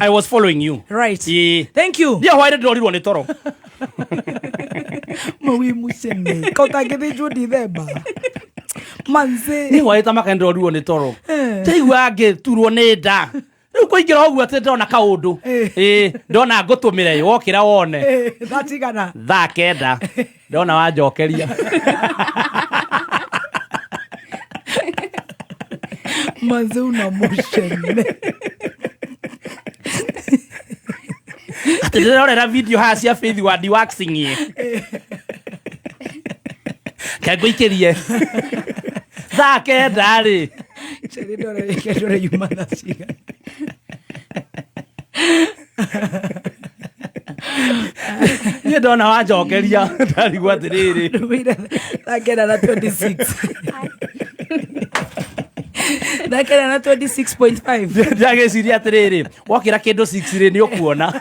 I was following you. Right. Yeah. Thank you. Yeah, why did you want toro? Mawi musene. Kauta gede jodi theba. Manze. Ni why tamaka ndo ruo ni toro. Teigua nge turwo ni nda. Riu kuingira ogu ati ndona kaundu. Ndona ngutumire wokira wone. Datigana. Thaa kenda. Ndona wanjokeria. Manze una musene. Ati ndorera video ha cia Faith wa waxing ye. Kaguikirie. Thaa kenda ri. Cheri ndore yumana siga. Ni ndona wanjokeria ndarigwa atiriri. Thaa kenda na 26. Dakera na 26.5. Ndageciria atiriri wokira kindu 6 ri ni ukuona.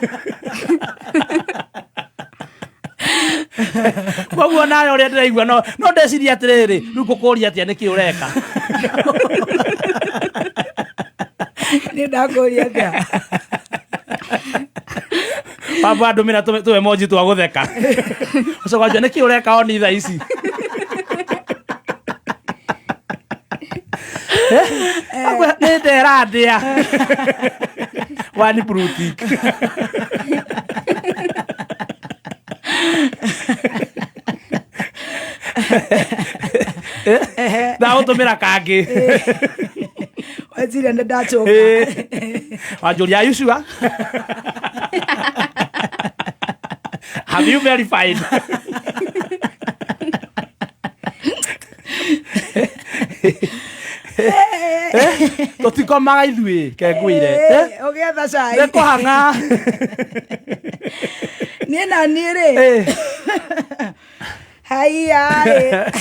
Koguo nayo ria ndiraigua no ndeciria atiriri riu ngukuria atia niki ureka. Ni ndakuria atia. Baba ndumira tu emoji twa gutheka. Ucoka nje niki ureka oni tha ici. Ni nderadia. Wani bruti. Da utumira kangi. Waziri ndachoka. Wajulia, are you sure? Have you verified? Tutikomaga ithui kengwire. Okay, that's right. Ndeko hanga. Nina nire. Haya.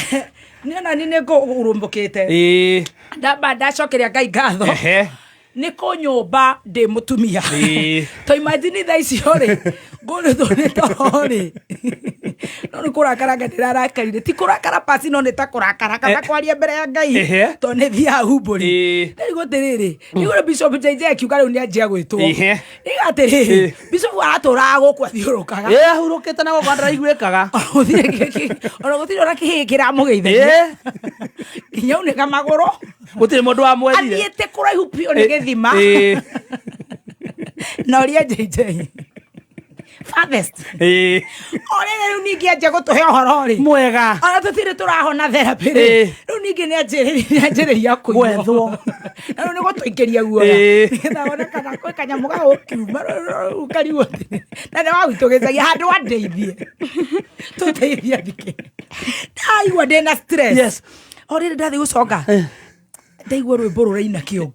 Nina nine ko urumbukite. Ndaba ndacokeria Ngai ngatho. Niko nyumba ndi mutumia. To imagine tha icio ri ngone thone tori. No ni kurakara ndirarakarire ti kurakara pasi no ni ta kurakara kana kwaria mbere ya Ngai to ni thia humburi. Ndigo tiriri igure Bishop JJ akiuga riu ni anjia gwitwo. Igatiriri Bishop aratura guku athiurukaga. Hurukite na gogandra iguikaga. Ona gutiri ora kihikira mugeithagia. Nginya unika maguru. Gutiri mundu wa mwethire. Athiete kuraihu pio ni githima. Noria JJ. Farthest. Ore riu ningi anje gutuhe uhoro ri. Mwega. Ona tutire turahona therapy ri. Riu ningi ni anjiriria gwethwo. Riu ni gutuikiria guoya. Ngetha ona kana kwe kanyamu ga ukiuma ukariwo. Na ni wagitugezagia handu andeithie. Tuteithia thike. Ndaigua ndina stress. Yes. Ore ndathi gucoka. Ndaigua rwimbo ruraina kiongo.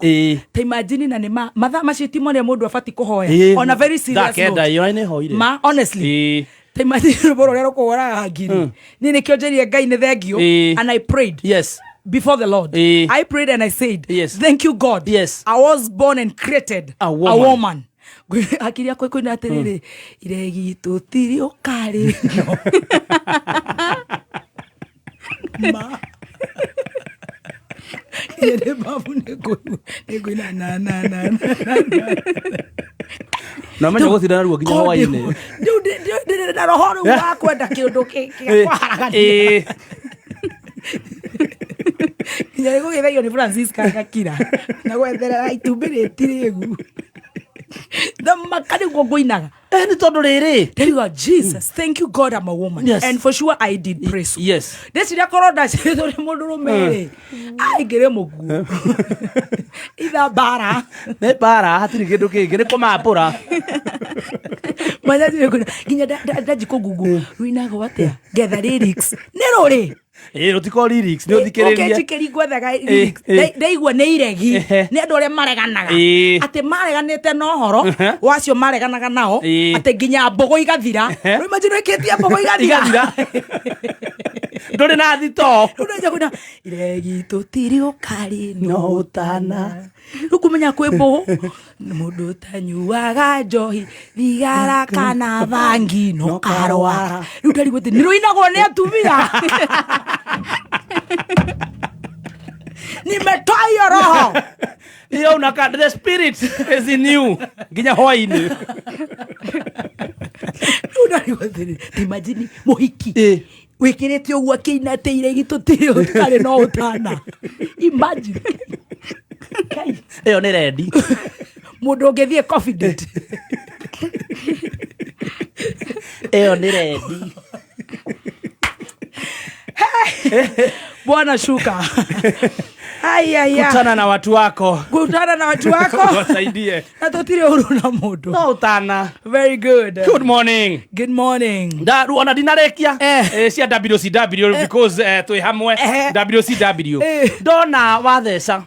Ta imagine na ni mathaa macio ti mone mundu abati kuhoya. On a very serious note. Ma honestly. Ta imagine rwimbo ruria rukuhora ngiri. Ni nikio njerie Ngai ni thengio and I prayed. Yes. Before the Lord. I prayed and I said, yes. Thank you God. Yes. I was born and created a woman. Akiria kwe kwina atiriri iregi tutiri ukari. Ma Yere babu nego na. Na manya guthira ruo nginya hwaini. Ndu na roho ru wa kwenda kiundu kwaharaga. Yere gugithaio ni Francisca Gakira. Na gwethera itumbiriti rigu. Makani gogoinaga. Ni tondu riri. There you are, Jesus. Thank you God I'm a woman. Yes. And for sure I did pray so. Yes. Desira koroda cire mundu rumere. Ai gere mugu. Ida bara. Ne bara hatiri kindu kingi ni kumapura. Manya dire kuna ginya daji ko gugu. Ruinaga watia. Getha lyrics. Nerore. Rutiko lyrics ni uthikiriria. Okay, chikeri gwethaga lyrics. Ndaigua ni iregi. Ni andu aria mareganaga. Ate mareganite no horo. Wacio mareganaga nao. Ate ginya mbogo igathira. Imagine ketia mbogo igathira. Nduri na thito. Unaja kuna iregi tutiri ukari no utana. Rukumenya kwimbo mundu tanyuaga njohi thigara kana bangi no karwa. Rutari gute niruinagwo ni atumia. nimetoa hiyo roho. Hiyo unaka the spirit is in you. Ginya hoini. Unaniwathiri. Imagine muhiki. Wikirete ogwa kinateire gitutire utkare no utana. Imagine. Eyo ni ready. Mundu ngethie confident. Eyo ni ready. Bwana shuka. Kutana na watu wako. Kutana na watu wako. Wasaidie. Na tutire huru na mundu. No utana. Very good. Good morning. Good morning. Da ruona dinarekia. Cia WCW because tui hamwe WCW. Dona wathesa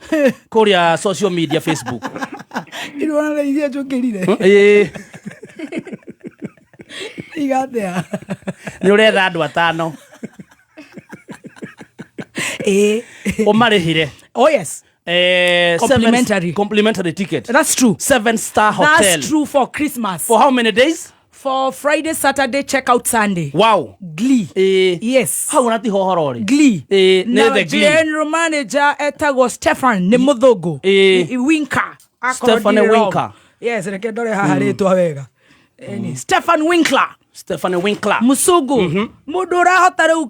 kuria social media Facebook. Iruona reithia chukirire. Igathea. Ni uretha andu atano. Umarihire. Oh yes. Complimentary ticket. That's true. 7-star hotel. That's true for Christmas. For how many days? For Friday, Saturday, check out Sunday. Wow. Glee. Yes. How unati hohorori? Glee. Now the general manager etago Stefan ni muthogo. Winker. Stefan Winker. Yes, reke dore haharetwa wega. Stefan Winkler. Stefan Winkler. Musugu. Mundu urahota riu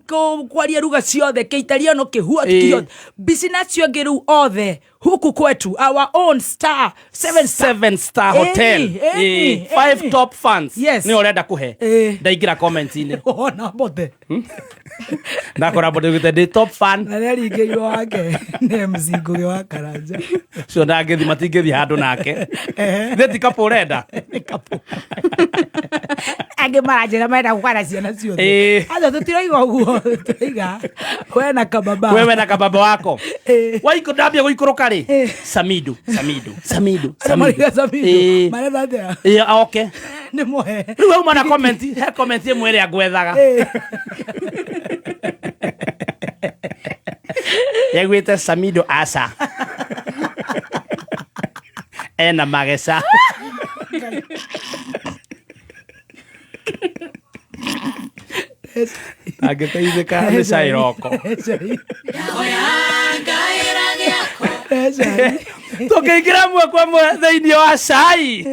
kwaria ruga ciothe Kiitaliano kihua kiothe. Business yo ngiru othe huku kwetu our own star 7-star hotel. 5 top fans. Yes. Ni urenda kuhe. Ndaigira comment ine. Ona bote. Ndakora bote with the top fan. Na neri ngeiro wake ne mzigo wa Karanja. So ndagethi matingethi handu nake. Theti kapo urenda. Kapo. Age marajira maenda gukara ciana ciothe. Aja tutiroiga uguo turiga. Wewe na kababa wako. Waiko ndambia guikuruka ri. Samidu. Marenda atia. Okay. Ni mohe. Riu uma na comment, he comment imwe ria gwethaga. Yegwite Samido asa. Ena magesa. Ageteithika ni sairoko. Tukiingira mwe kwa mwe thiini wa cai.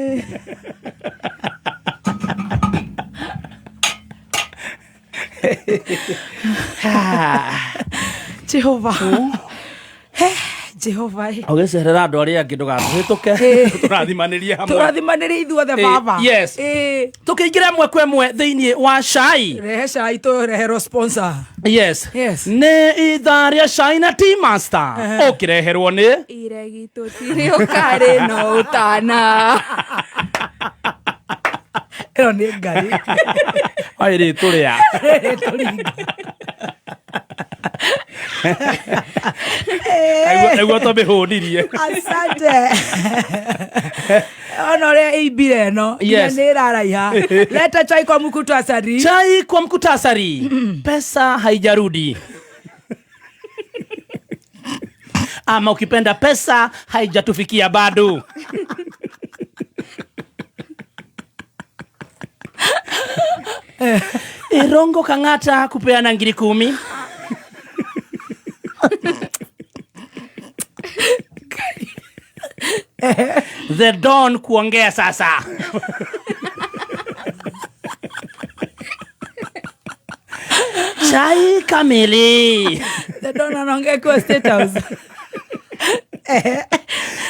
Jehova. Jehova. Ogecerera andu aria angi ndugatwituke turathimanĩrie hamwe. Turathimanĩrie ithuothe baba. Yes. Tukiingira mwe kwa mwe thiini wa cai. Rehe cai tureherwo sponsor. Yes. Nĩ itharia cai na Tea Master. Ũkĩreherwo nĩ iregi tũtirĩ ũkarĩ no ũtana. Ĩyo nĩ Ngai. Airĩ tũrĩa. Aigua tũmĩhũnirie. Asante. Ona ũrĩa ĩimbire ĩno nĩ ĩraraiha. Leta chai kwa mkutasari. Chai kwa mkutasari. Pesa haijarudi. Ama ukipenda pesa haijatufikia bado. Irongo kangata kupeana ngiri 10. The Don kuongea sasa. Chai kamili. The Don anaongea kwa State House.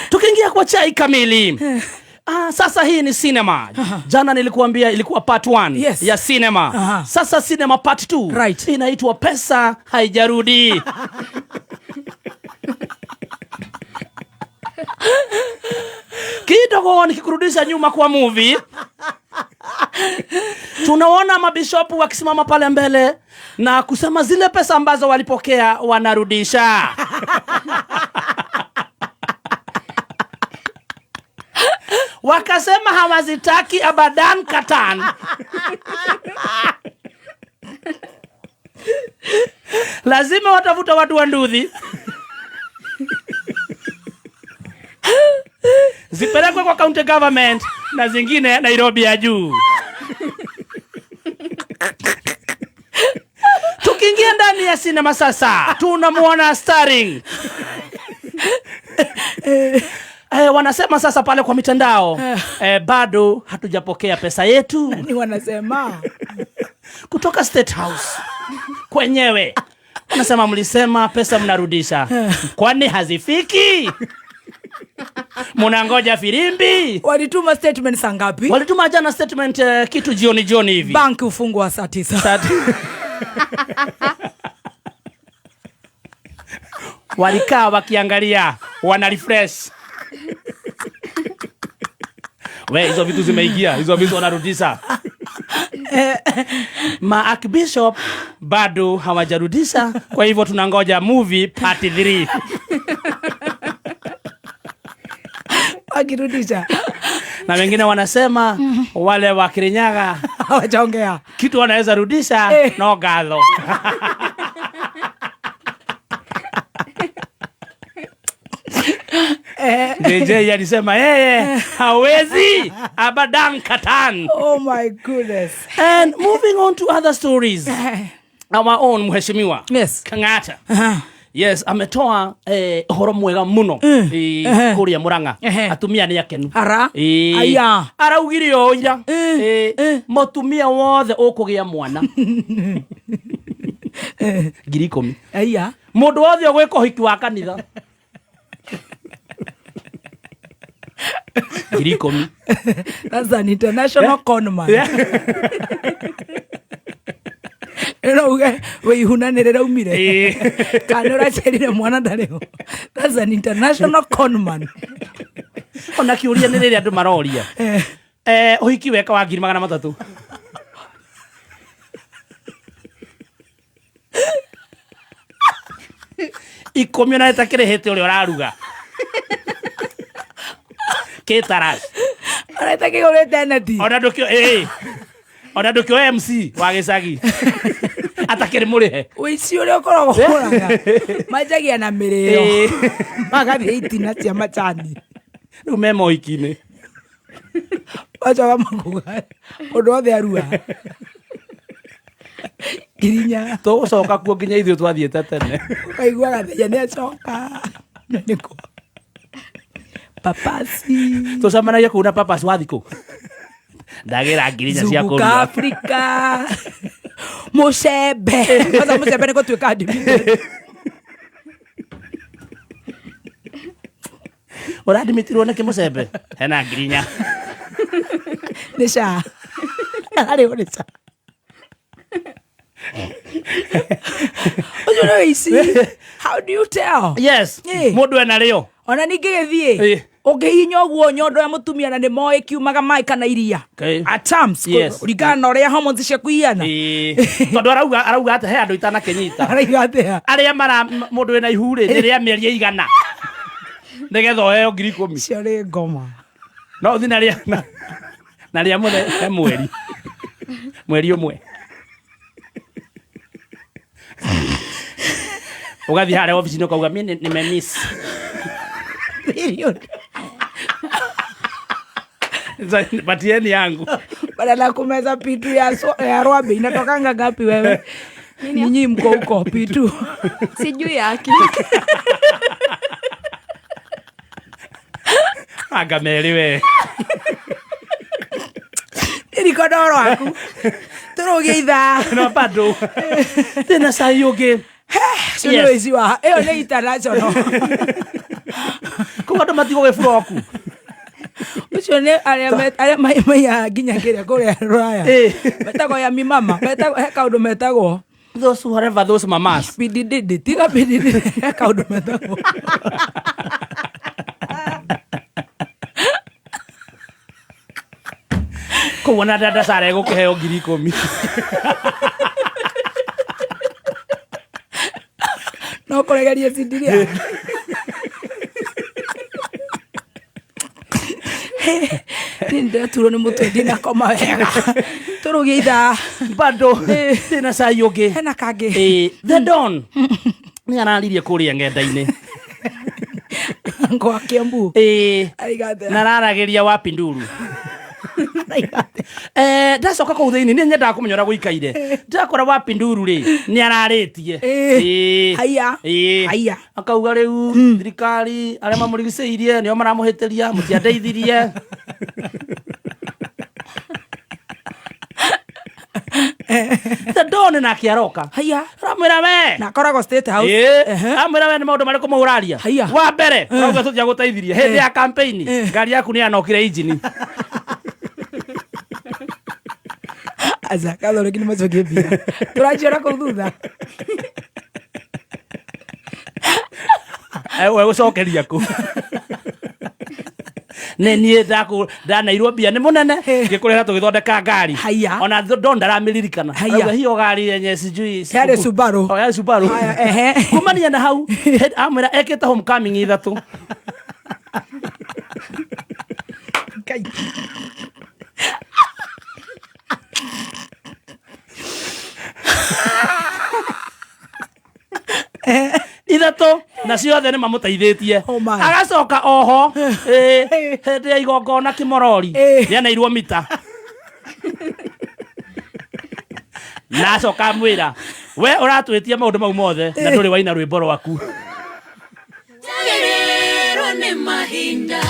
Tukiingia kwa chai kamili. Sasa hii ni cinema. Jana nilikuambia ilikuwa part 1 ya cinema. Sasa cinema part 2. Right. Inaitwa Pesa Haijarudi. Kidogo nikikurudisha nyuma kwa movie. Tunaona mabishopu wakisimama pale mbele na kusema zile pesa ambazo walipokea wanarudisha. Wakasema hawazitaki abadan katan. Lazima watafuta watu wa nduthi. Zipelekwe kwa county government na zingine Nairobi ya juu. Tukiingia ndani ya cinema sasa, tunamuona starring Wanasema sasa pale kwa mitandao bado hatujapokea pesa yetu. Nani wanasema? Kutoka State House kwenyewe. Wanasema mlisema pesa mnarudisha. Kwani hazifiki? Mnangoja filimbi? Walituma statement saa ngapi? Walituma jana statement kitu jioni hivi. Bank ufungwa saa 9. Walikaa wakiangalia, wana refresh. Hizo vitu zimeingia, hizo vitu wanarudisha. Archbishop bado hawajarudisha, kwa hivyo tunangoja movie part 3. Akirudisha. Na wengine wanasema wale wa Kirinyaga hawajaongea. Kitu wanaweza rudisha no gatho. JJ alisema hawezi abadan katan. Oh my goodness. And moving on to other stories. Our own mheshimiwa Kang'ata. Yes, ametoa horo mwega muno kuria Murang'a. Atumia ni akenu. Aya. Araugire o ira. Mutumia wothe ukugia mwana. 10,000. Aya. Mundu wothe gwika uhiki wa kanitha. 10,000. That's an international conman. Weihunanirira umire. Kanora cherire mwana ndareo. That's an international conman. Ona kiuria ni riri andu maroria. Uhiki weka wa 300,000. Ikumi na etakirehete uri uraruga. Ketarash. Areta kigorete neti. Ona ndukio MC wa gicagi. Atakire murihe. Uici uri ukoragwo Murang'a. Majagia na mirio. Magathie itina cia macani. Riu memo ikine. Wacha makuga. Undu wothe arua. Kirinya. Tugucoka kuo nginya ithuĩ twathiĩte tene. Kaiguaga thenya nĩ acoka. Nĩkũ. Papasi. Tucemanagia kũu na papasi wa thikũ. Ndagĩra ngirinya cia kũruga. Zuka Afrika. Mucembe. Kwanza mucembe nĩ gũtuĩka admitted. Ũradimitirwo nĩkĩ mucembe? Hena ngirinya. Nĩ ca. Harĩ ũrĩ ca. How do you tell? Yes. Mundu ena rio. Ona ningi githie. Ungihinya uguo nyondo ya mutumia na ni moe kiumaga mai kana iria. At times rigana na uria hormones ciaku ihana. Tondu arauga ate he andu itana kenyita. Arauga ate aria mara mundu ena ihuri riria mĩeri 100. Nigetha oheo 10,000. Cio ri ngoma. No uthi na ria mweri umwe. Ugathi hare office ukauga mimi nimemiss. Batieni yangu. Badala kumeza pitu ya Rwabe inatokanga ngapi wewe? Ninyi mko huko pitu. Sijui yake. Agameliwe. Niko doro aku. Turuge itha. No bado. Tena sayoge. Sio iziwa. Eo ni international. Ko ndo matigo we froku. Ucio ni aria mai ya ginya kire kure Raya. Metago ya mi mama. Metago he kaundu metago. Those whatever those mamas. Bididi tiga bididi he kaundu metago. Ko wana dada sare go keheo 10,000. No kolegaria sindiria. Ninde turo ni mutu dina koma wega. Turuge itha bado tena sayoge. Hena kage. The Don. Ni analirie kuria ngenda-ini. Ngo Kiambu. Nararageria wapi Nduru. ndacoka kå thä-inä nä nyendaga kå menya å rä a gå ikaire ndakora Wapinduru rä nä ararä tie akauga rä u thirikari arä a mamå rigicä irie nä o maramå hä tä ria må tiandeithirie ndone nake aroka ramwä ra we na koragwo State House ramwä ra we nä maå ndå marä kå må hå raria wa mbere rauga tå tia gå teithirie hä ndä ya campaign ngari yaku nä yanokire injini aza kathore kini macokie mbia tũranjiona kũu thutha we gũcokeria kũ nä niä ndanairwo mbia nä må nene ngä kå rehera tå gä thondeka ngari ona ndo ndaramä ririkana hiyo ngari yenye sijui yarä Subaru kumania na hau amwä ra ekä te homecoming 3 ithatå na ciothe nä mamå teithätie agacoka oho hĩndĩ ya igongona Kĩmorori nĩ anairwo mita na acoka mwä ra we å ratwä tie maå ndå mau mothe na ndå rä waina rwä mbo rwaku nĩ mahinda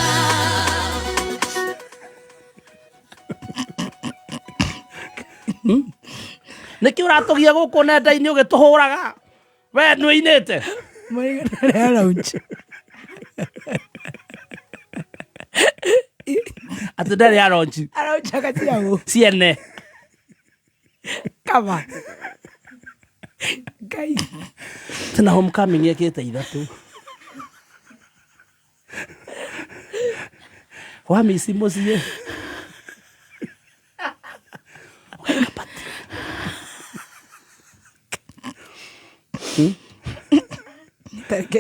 nä kä å ratå gia gå kå nenda-inä å gä tå hå raga we nä å inä te atä ndarä aronji ciene kama ngai tena homecoming ekä te 3 wa misi må ciä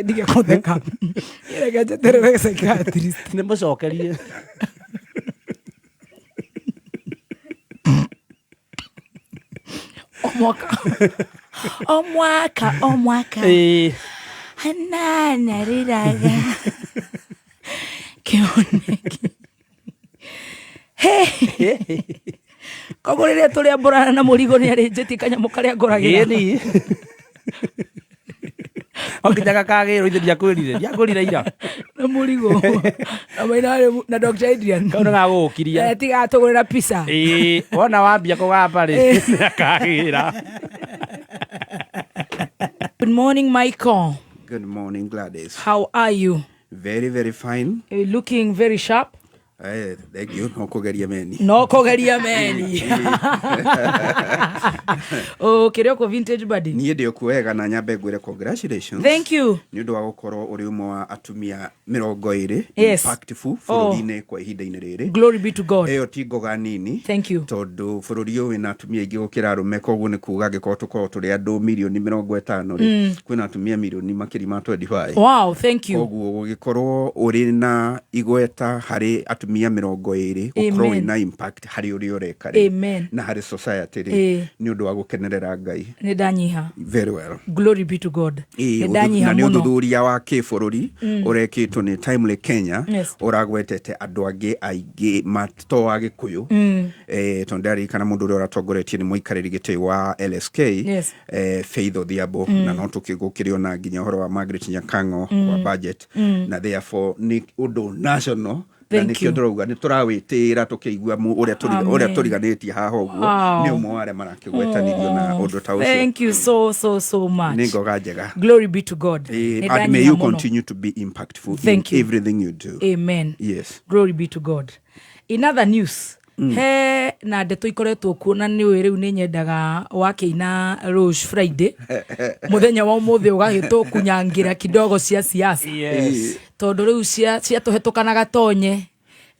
ndige kå theka ä njeterere psychiatrist nä må cokerie o mwaka hanana riraga kĩoneki koguo rĩrĩa tũrĩa mbũrana na mũrigo nĩ arĩ njĩti kanyamũ karĩa ngoragĩra okinyaga kagä ithe ndiakwĩrire ira na mũrigo na Dr. Adrian kauna gagå kiria tigatũgũrĩra pizza wona wambia kũgamba rĩ akagĩra. Good morning, Michael. Good morning, Gladys. How are you? Very, very fine. You're looking very sharp. Thank you. No kogeria meni. Kĩrĩa ũkũ vintage buddy. Niĩ ndĩ kuwega na nyambe ngwĩre congratulations. Thank you. Nĩ ũndũ wa gũkorwo ũrĩ ũmwe wa atumia 20 impactful bũrũri-inĩ kwa ihinda-inĩ rĩrĩ. Glory be to God. Ĩyo ti ngoga nini. Thank you. Tondũ bũrũri ũyũ wĩna atumia aingĩ gũkĩra arũme, koguo nĩ kuuga angĩkorwo tũkorwo tũrĩ andũ mirioni 50 rĩ kwĩna atumia mirioni makĩria ma 25. Wow, thank you. Koguo gũgĩkorwo ũrĩ na igweta harĩ atumia 20 gũkorwo wĩna impact harĩ ũrĩa ũreka rĩ na harĩ society rĩ nĩ ũndũ wa gũkenerera Ngai. Nĩ ndanyiha. Very well. Glory be to God. Nĩ ndanyiha mũno. Na nĩ ũthuthuria wa kĩbũrũri ũrekĩtwo nĩ Timely Kenya ũragwetete andũ angĩ aingĩ mato wa Gĩkũyũ tondũ ndarikana mũndũ ũrĩa ũratongoretie nĩ mũikarĩri gĩtĩ wa LSK Faith Odhiambo na no tũkĩgũkĩrĩo na nginya ũhoro wa Margaret Nyakango wa budget na therefore nĩ ũndũ national na nĩkĩo ndĩrauga nĩ tũrawĩtĩra tũkĩigua ũrĩa tũriganĩtie haha ũguo nĩ ũmwe wa arĩa marakĩgwetanirio na ũndũ ta ũcio. Thank you so much. Nĩ ngoga njega. Glory be to God. And may you continue to be impactful in everything you do. Amen. Yes. Glory be to God. In other news, he na ndeto ikoretwo kuo na nĩ rĩu nĩ nyendaga wakĩina Rose Friday mũthenya wa ũmũthĩ ũgagĩtwo kunyangira kidogo cia siasa tondũ rĩu ciatũhetũkanaga tonye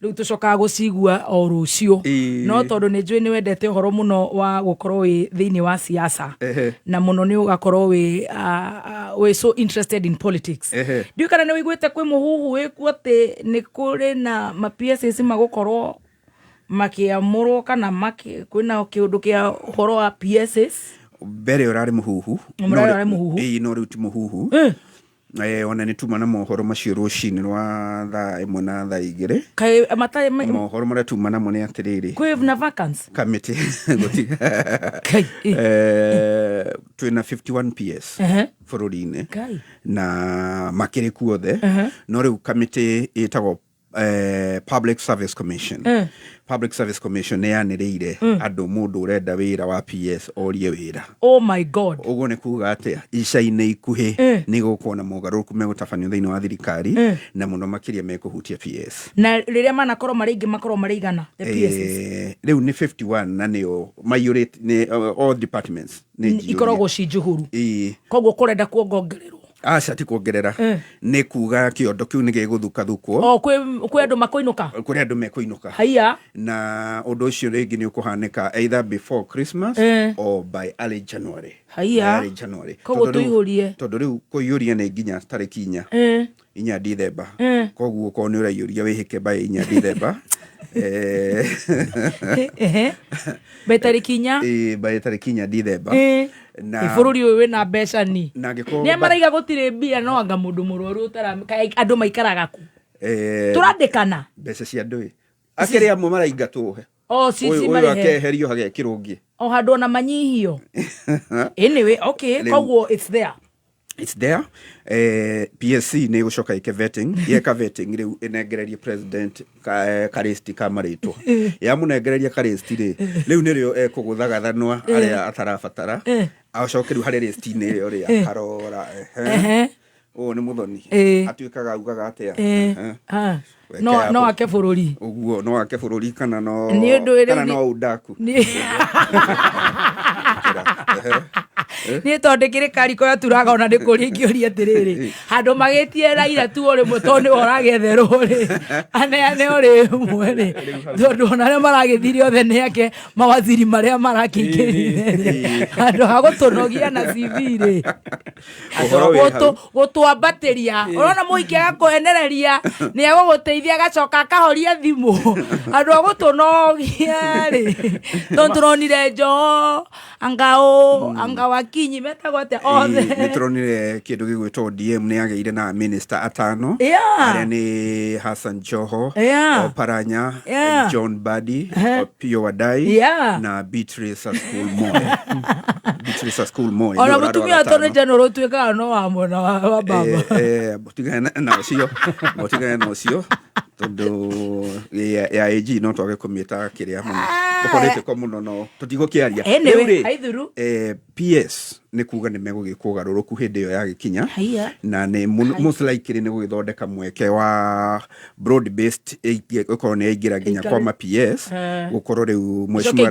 rĩu tũcokaga gũcigua o rũciũ no tondũ nĩ njũĩ nĩ wendete ũhoro mũno wa gũkorwo wĩ thĩinĩ wa siasa na mũno nĩ ũgakorwo wĩ so interested in politics. Ndiũ kana nĩ wĩiguĩte kwĩ mũhuhu wĩkuo atĩ nĩ kũrĩ na ma PSS magũkorwo makiamũrwo kana kwĩna kĩũndũ kĩa ũhoro wa PSS mbere ũrarĩ mũhuhu no rĩu ti mũhuhu ona nä tuma na mohoro macio rå-cinä rwa thaa ĩmwe na thaa igĩrĩ. Mohoro marĩa tuma namo nĩ atĩrĩrĩ, kwĩna vacancy kamĩtĩ twĩna 51 PS bũrũri-inĩ na makĩrĩ kuothe, no rĩu kamĩtĩ ĩtagwo Public Service Commission. Public Service Commission nĩ yanĩrĩire andũ mũndũ ũrenda wĩra wa PS orie wĩra. Oh my God. Ũguo nĩ kuga atĩa ica-inĩ ikuhĩ nĩ gũkorwo na mogarũrũku megũtabanio thĩinĩ wa thirikari na mũno makĩria mekũhutia PS. Na rĩrĩa manakorwo marĩ aingĩ makorwo marĩ igana the PSs? Rĩu nĩ 51 na nĩo maiyũrĩte all departments ikoragwo ci njũhũru. Koguo kũrenda kuongererwo. Aca ti kuongerera nĩ kuga kĩondo kĩu nĩ gĩgũthukathukwo. Kwĩ andũ makũinũka. Kũrĩ andũ mekũinũka. Haiya. Na ũndũ ũcio rĩngĩ nĩ ũkũhanĩka either before Christmas or by early January. Haiya. Early January. Koguo tũihũrie. Tondũ rĩu kũiyũria nĩ nginya tarĩki 4 Dithemba. Koguo ko nĩ ũraiyũria wĩhĩke by 4 Dithemba. By tarĩki 4? By tarĩki 4 Dithemba. Na bũrũri ũyũ wĩna mbeca ni nĩ maraiga gũtirĩ mbia no anga mũndũ mũrwaru andũ maikaraga ku tũrandĩkana mbeca cia andũ akĩrĩ amwe maraingatwo ũyũ akeherio hagekĩrwo ũngĩ o handũ ona manyihio. Anyway, okay, koguo it's there. It's there. PSC nĩ gũcoka ĩke vetting, yeka vetting rĩu ĩnengererie president karĩsti ka marĩtwa. Yamũnengereria karĩsti rĩu nĩrĩo ekũgũthagathanwa arĩa atarabatara acoke rĩu harĩ rĩsti-inĩ ĩyo rĩ akarora ũũ nĩ mũthoni atuĩkaga augaga atĩa no ake bũrũri. Ũguo no ake bũrũri kana no undaku nĩ tondũ kĩrĩkari koya turaga ona nĩ kũrĩ ingĩũria atĩrĩrĩ handũ magĩtie Raila tu ũrĩ mũtũ nĩ ũragetherwo rĩ aneane ũrĩ ũmwe rĩ tondũ ona arĩa maragĩthire othe nĩ ake mawaziri marĩa marakĩingĩrire handũ ha gũtũnogia na CV rĩ gũtwambatĩria ũrona mũingĩ agakũhenereria nĩ egũgũteithia agacoka akahoria thimũ handũ ha gũtũnogia rĩ tondũ tũronire Joho anga wakinyi metagwo atĩa othe nĩ tũronire kĩndũ gĩgwĩtwo ODM nĩ yagĩire na minister atano arĩa nĩ Hassan Joho, Oparanya, John Mbadi, Opiyo Wandayi na Beatrice School Moi. Ona mũtumia atone general ũtuĩkaga no wa mwena wa baba mũtigane na ũcio tondũ ya AG no twage kũmĩta kĩrĩa mũkorete mũno no tũtigũkĩaria PS nĩ kuga nĩ megũgĩka ũgarũrũku hĩndĩ ĩyo yagĩkinya na nĩ most likely nĩ gũgĩthondeka mweke wa broad based ũkorwo nĩ yaingĩra nginya kwa ma PS gũkorwo rĩu Mheshimiwa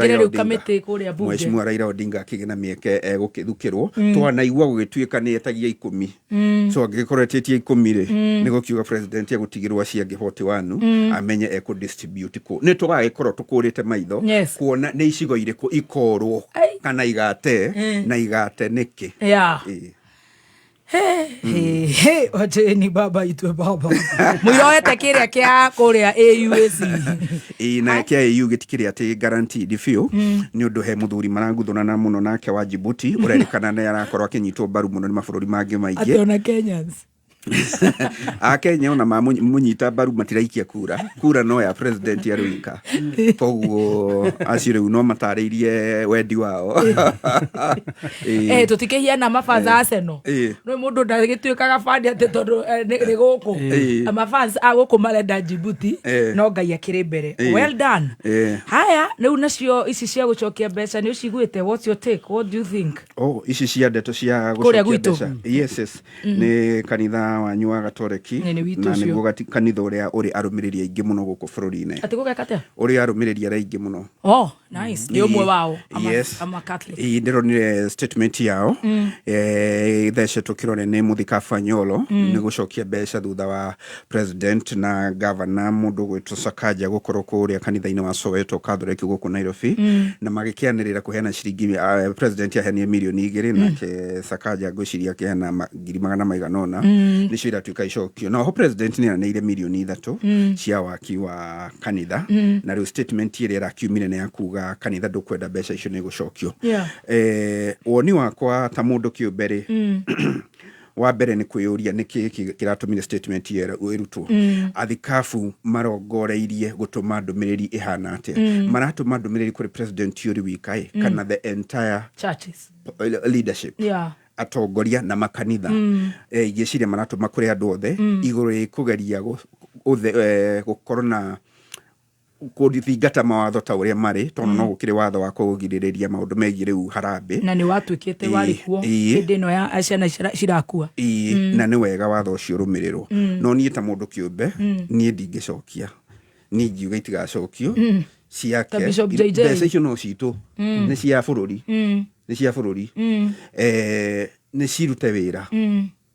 Raila Odinga akĩgĩa mĩeke gũkĩthukĩrwo twanaigua gũgĩtuĩka nĩ etagia 10 so angĩkorwo etie 10 rĩ nĩ gũkiuga president agũtigĩrwo aciange 41 amenye ekũdistribute nĩ tũgagĩkorwo tũkũrĩte maitho kuona nĩ icigo irĩkũ ikorwo kana igate na igate nĩkĩ wacheni baba itwe baba mũiroete kĩrĩa kĩa kũrĩa AUAC na kĩa AU gĩtikĩrĩ atĩ guaranteed biũ nĩ ũndũ he mũthuri maranguthũnana mũno nake wa Djibouti ũrerĩkana nĩ arakorwo akĩnyitwo mbaru mũno nĩ mabũrũri mangĩ maingĩ atona Kenyans Akenya ona mamunyita mbaru matiraikia kura no ya president ya Ruika koguo acio rĩu no matarĩirie wendi wao tũtikĩhiana mafanza Arsenal no mũndũ ndagĩtuĩkaga bandi atĩ tondũ nĩ gũkũ amafanza agũkũ marenda Djibouti no Ngai akĩrĩ mbere well done haya rĩu nacio ici cia gũcokia mbeca nĩ ũciguĩte what's your take, what do you think? Ici cia ndeto cia gũcokia mbeca yes nĩ kanitha wanyu wa Gatoreki na nĩguo kanitha ũrĩa ũrĩ arũmĩrĩri aingĩ mũno gũkũ bũrũri-inĩ ũrĩ arũmĩrĩri aingĩ mũno nice nĩ ũmwe wao ama Catholic ndĩronire statement yao thecetwo kĩrore nĩ Mũthika Fanyolo nĩ gũcokia mbeca thutha wa president na governor mũndũ gwĩtwo Sakaja gũkorwo kũrĩa kanitha-inĩ wa Soweto Catholic gũkũ Nairobi na magĩkĩanĩrĩra kũheana ciringi president ahenie mirioni 2 nake Sakaja ngwĩciria akĩheana 100,000 nĩcio iratuĩka icokio no ho president nĩ aneire mirioni 3 cia waki wa kanitha na rĩu statement ĩrĩa ĩrakiumire nĩ ya kuga kanitha ndũkwenda mbeca icio nĩ gũcokio woni wakwa ta mũndũ kĩũmbe wa mbere ni kwiyuria niki kiratumire statement yera wirutwo athikabu marongoreirie gutuma ndumiriri ihana atia maratuma ndumiriri kuri president Yoweri Wikai kana the entire churches leadership atongoria na makanitha igiciria maratuma kuri andu othe iguru kugeria gukorona kuthingata mawatho ta uria mari tondu no gukire watho wa kugiririria maundu megie riu harambe na ni watwikite warikuo hindi no ya ciana cirakua na ni wega watho ucio rumirirwo no nie ta mundu kiumbe nie ndingicokia ni ngiuga itigacokio ciake mbeca icio no citu ni cia bururi ni cia bururi ni cirute wira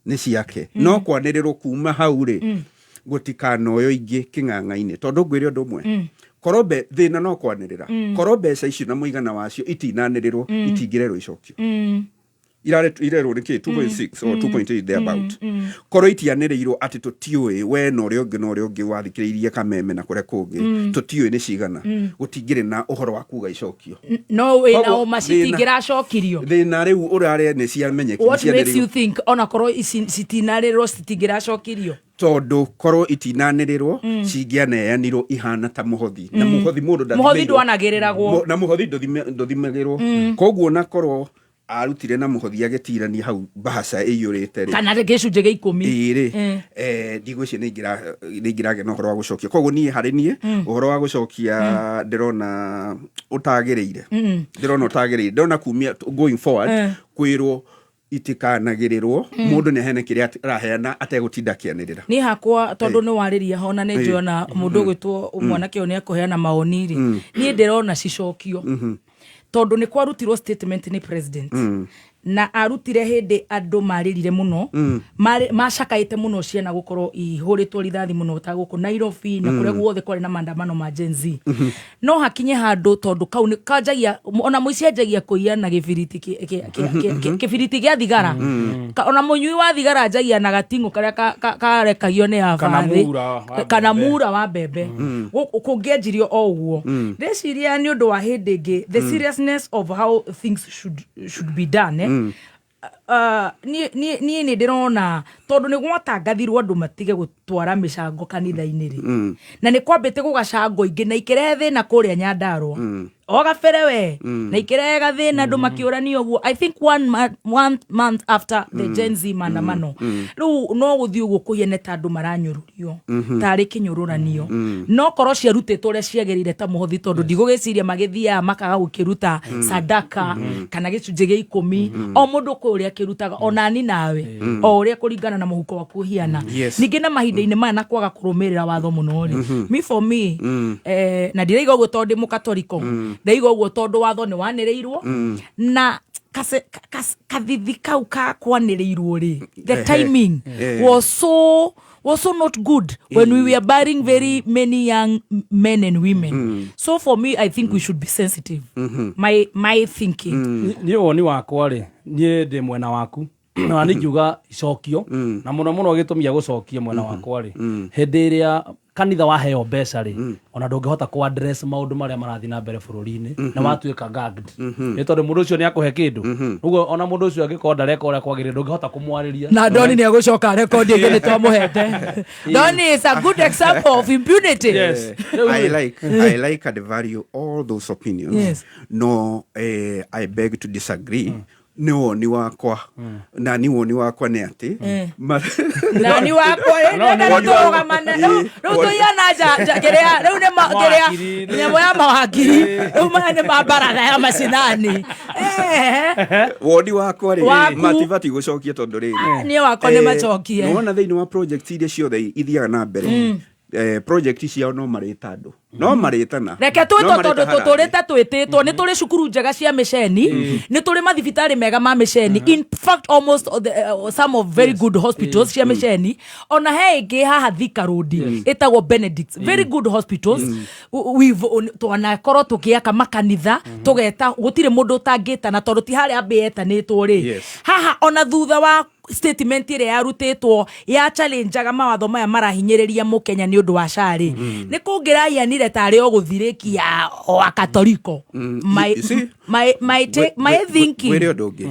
ni ciake no kwanirirwo kuma hau ri gutikanoyo ingi king'ang'aine tondu ngwire undu umwe korobe thina no kwanirira korobe mbeca icio na muigana wacio itinanirirwo itingirerwo icokio irerwo niki 2.6 or 2.8 thereabout koro itianirirwo ati tutiui we no ri ungi wathikiriirie kameme na kure kungi tutiui ni cigana gutingire na uhoro wa kuga icokio no we na macitingira cokirio thina riu urare ni ciamenyekire what makes you think ona koro citinarirwo citingira cokirio tondu koro itinanirirwo cingianeanirwo ihana ta muhothi na muhothi mundu ndwanagiriragwo na muhothi ndothimagirwo koguo na koro arutire na muhothi agetirania hau bahasa iyurite ri kana gicunje gia 10 ndigwici ningirage no horo wa gucokia koguo nie hari nie uhoro wa gucokia ndirona utagiriire ndirona kumia going forward kwirwo itikanagirirwo mundu ni hene kiria araheana ategutinda kianirira ni hakwa tondu ni wariria hona ni njona mundu gwitwo mwanake oni akuheana maoni ri ni ndirona cicokio tondu ni kwarutirwo statement ni president na arutire hindi andu maririre muno macakaite muno ciana gukorwo ihuritwo rithathi muno ta guku Nairobi na kure guothe kwari na maandamano ma Gen Z no hakinye handu tondu kau ni kanjagia ona muicienjagia kuia na gibiriti kibiriti gia thigara ona munyui wa thigara anjagia na gatingu karia karekagio ni abathi kana mura wa bebe kungienjirio o uguo ndeciria ni undu wa hindi ingi the seriousness of how things should be done ni ndirona tondu ni gwatangathirwo andu matige gutwara micango kanitha-ini ri na ni kwambite gugacango ingi na ikire na kuria Nyandarua ogabere we na ikire gathina andu makiurania uguo I think one month after the Gen Z maandamano riu no guthii uguo kuhiene ta andu maranyururio tari kinyururanio no koro ciarutitwo uria ciagerire ta muhothi tondu ndigugiciria magithia makaga gukiruta sadaka kana gicunje gia 10 o mundu kuria kirutaga onani nawe o uria kuringana na muhuko waku hiana ningi na mahinda-ini maya na kwaga kurumirira watho muno ri me for me na ndiraiga uguo tondu mukatoriko ndaiga uguo tondu watho ni waniriirwo na kathithi kau ka kwanirirwo ri the timing was so not good when we were burying very many young men and women so for me I think we should be sensitive my thinking ni woni wakwa ri nie ndi mwena waku na ningiuga icokio na muno gitumia gucokia mwena wakwa ri hindi iria kanitha waheo mbeca ri ona ndungihota ku address maundu maria marathi na mbere bururi-ini na watuika gagged ni tondu mundu ucio ni akuhe kindu uguo ona mundu ucio agikonda reko uria kwagirire ndungihota kumwariria na Doni ni agucoka record ingi ni twamuhete Doni is a good example of impunity. Yes. I like and value all those opinions. No I beg to disagree. Ni woni wakwa na ni woni wakwa ni ati na ni wakwa na ndoga maneno ruto yana jagerea riu ne magerea nyamo ya mawakiri uma ne mabara ya masinani woni wakwa ri mativati gucokia tondu ri ni wakwa ne macokie no na thiini wa project iria ciothe ithiaga na mbere project ciao no marita andu no maritana reke twito tondu tuturite twititwo ni turi cukuru njega cia miceni ni turi mathibitari mega ma miceni in fact almost some of very good hospitals cia miceni ona he ingi haha Thika Road itagwo Benedict very good hospitals we've twana koro tukiaka makanitha tugeta gutire mundu tangita na tondu ti hari ambieta ni turi haha ona thutha wa statement ire yarutitwo ya challenge mawatho maya marahinyiriria mukenya ni undu wa cari ni kungiraianire tari o guthirikia wa Katoliko my thinking were ndungi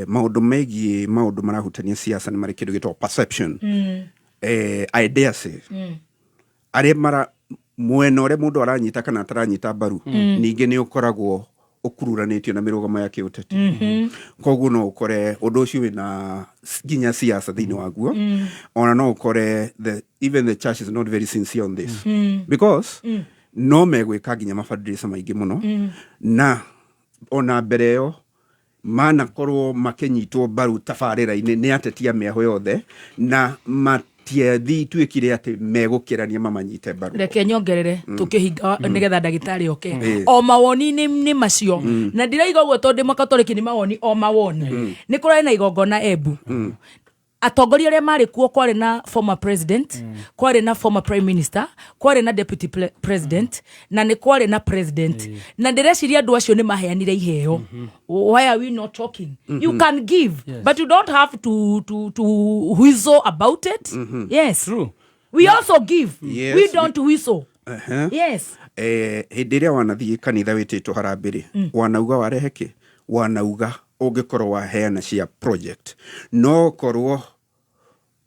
maundu megie maundu marahutania siasa ni mari kindu gitwa perception I dare say are mara mwena ore mundu aranyita kana ataranyita baru ninge ni ukoragwo ukururanitio na mirugamo ya kiuteti koguo no ukore undu ucio wina ginya siasa thini waguo ona no ukore even the church is not very sincere on this because no megwika ginya mafadirisa maingi muno na ona mbere yo mana korwo makenyitwo baru tabarira-ini ni atetia meho yothe na matiethi twikire ati megukirania mamanyite baru. Reke nyongerere tukihinga nigetha ndagitari oke o mawoni ni macio na ndiraiga uguo tondu makatoliki ni mawoni o mawoni ni kurari na igongona Embu atongoria aria mari kuo kwari na former president kwari na former prime minister kwari na deputy president na ni kwari na president na ndireciria andu acio ni maheanire iheo. Why are we not talking? You can give but you don't have to whistle about it. Yes, true. We also give. We don't whistle. Yes. Hindiria wanathie kanitha wititwo harambiri wanauga wareheke wanauga ungikorwo waheana cia project no korwo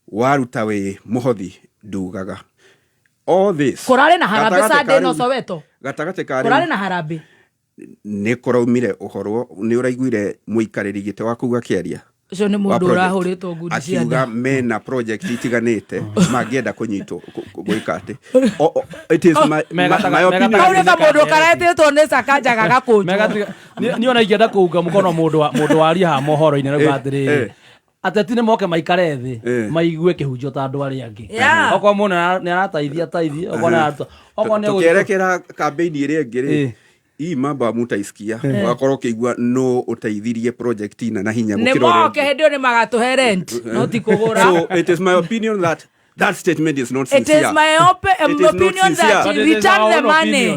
waruta we muhothi ndugaga all this kurare na harambe Sunday no Soweto gatagate kare kurare na harambe ni kuraumire uhoro ni uraiguire muikariri gite wa kuga kiaria ucio ni mundu urahuritwo ngudi cia akiuga mena project itiganite mangienda kunyitwo gwikate it is my opinion aureka mundu karaititwo ni Sakaja gagakunjwo ni ona ingenda kuuga mukono mundu waria ha mohoro-ini na athiri ateti ni moke maikare thi maigue kihunjio ta andu aria angi okwa muna ni arataithia okwa ni tukerekera campaign iria ngiri hii mambo amutaisikia wakorwo kigua no utaithirie project ina na hinya gukiro ne moke hendio ni magatuhe rent no ti kugura. So it is my opinion that statement is not sincere. It is my opinion that you return the money.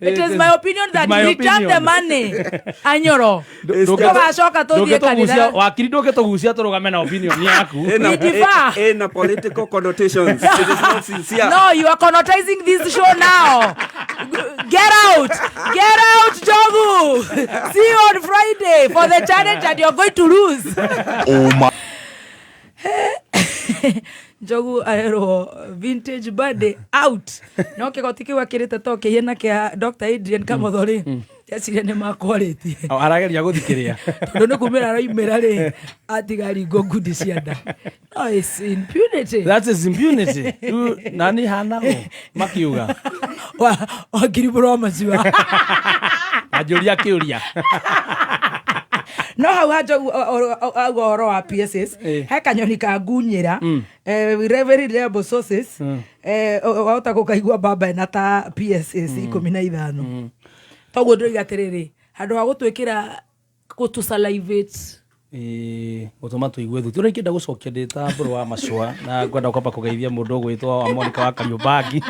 It is my opinion that you return the money. Anyoro. Ndogashoka tuthie kanitha. Wakiri ndogetugucia turugame na opinion yaku. In a political connotations. It is not sincere. No, you are connotizing this show now. Get out. Get out, Jogu. See you on Friday for the challenge that you're going to lose. Oh my. Jogu aero vintage birthday out no kigoti kiwa kirite to kihena kia Dr. Adrian Kamothori yacire ni makwaritie arageria guthikiria tondu ni kumira raimira ri atigari ngudi cianda. No, it's impunity. That is impunity. Nani hana makiuga wa kiriburo maziwa ajuria kiuria no hau hajo agoro wa PSS he kanyoni ka ngunyira very reliable sources wauta kukaigua baba na ta PSS 15 toguo ndoiga atiriri handu ha gutwikira gutu salivate gutuma tuigue thu turikinda gucokia ndita mburu wa macua na ngwenda kwamba kugeithia mundu ugwitwo wa Monica wa Kariubangi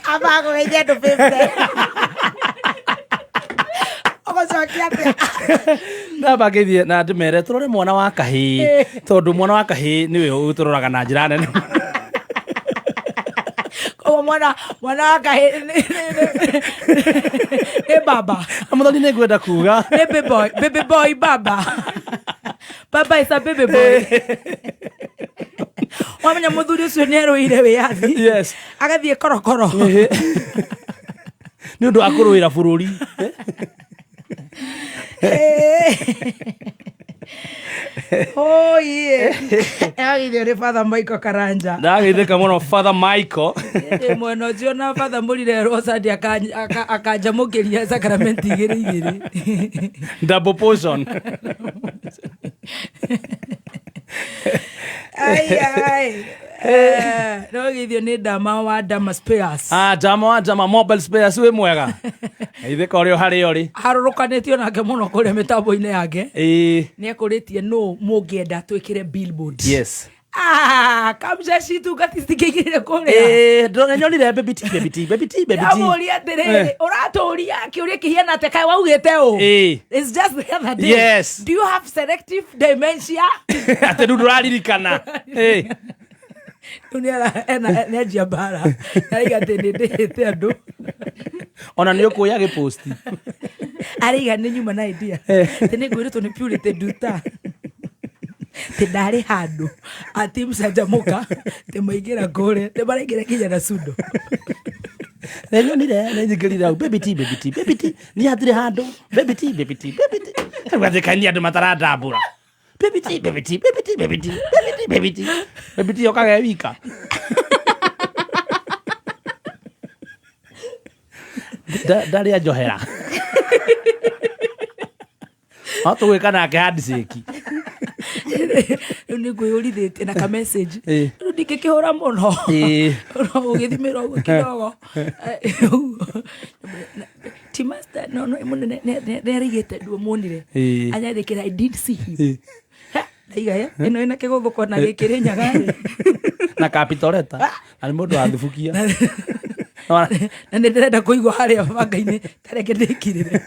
abago geithia ndu 50 na bagithie na ndimere turore mwana wa kahi tondu mwana wa kahi niwe uturoraga na njira nene ko mwana wa kahi baba amuthoni ni ngwenda kuga baby boy baba is a baby boy wamenya muthuri ucio ni eruire wiathi yes agathie korokoro ni undu akuruira bururi oh yeah agithio Father Michael Karanja ndagithika muno Father Michael mwana cio na Father Mulire Rosadi akajamukiria sakramenti igiri double portion ai no githio ni Dama wa Dama Spares Dama wa Dama Mobile Spares we mwega ithika uri hari uri harurukanitio nake muno kuria mitambo-ini yake ni ekuritie no mungienda twikire billboard. Yes. Kamja shitu gatistikigire kuria ndona nyonire baby tea amuria atiriri uraturia kiuria kihiana te kai waugite u it's just the other day. Yes. Do you have selective dementia? ate nduraririkana Unia ena jabara aiga tende andu ona ni ukuya giposti Ariga nĩ nyuma na idea. Tene ngwĩrĩtwo nĩ Purity Nduta. Tendari handu. Ati mcanjamũka. Temaingĩra kũrĩa. Temaraingĩra kinya na Sudo. Nenyo nire njigirira baby tea. Ni atire handu. Baby tea. Kathikania andu matarandambura. Baby tea. Baby tea okaga wika. Ndari ajohera. Hato gwika nake handshake. Ni gwĩyũrithĩtie na ka message. Ndike kĩhũra mũno. Ũgĩthimĩra ũguo kidogo. Timasta no nĩarigĩte nduo muonire. Anyandĩkĩra I did see him. Ndaiga ĩno ĩna kĩgũthũko na gĩkĩrĩ nyaga. Na capital letter. Ari mũndũ athibukia. Na nĩndĩrenda kũigua harĩa banga-inĩ tareke ndĩkirĩre.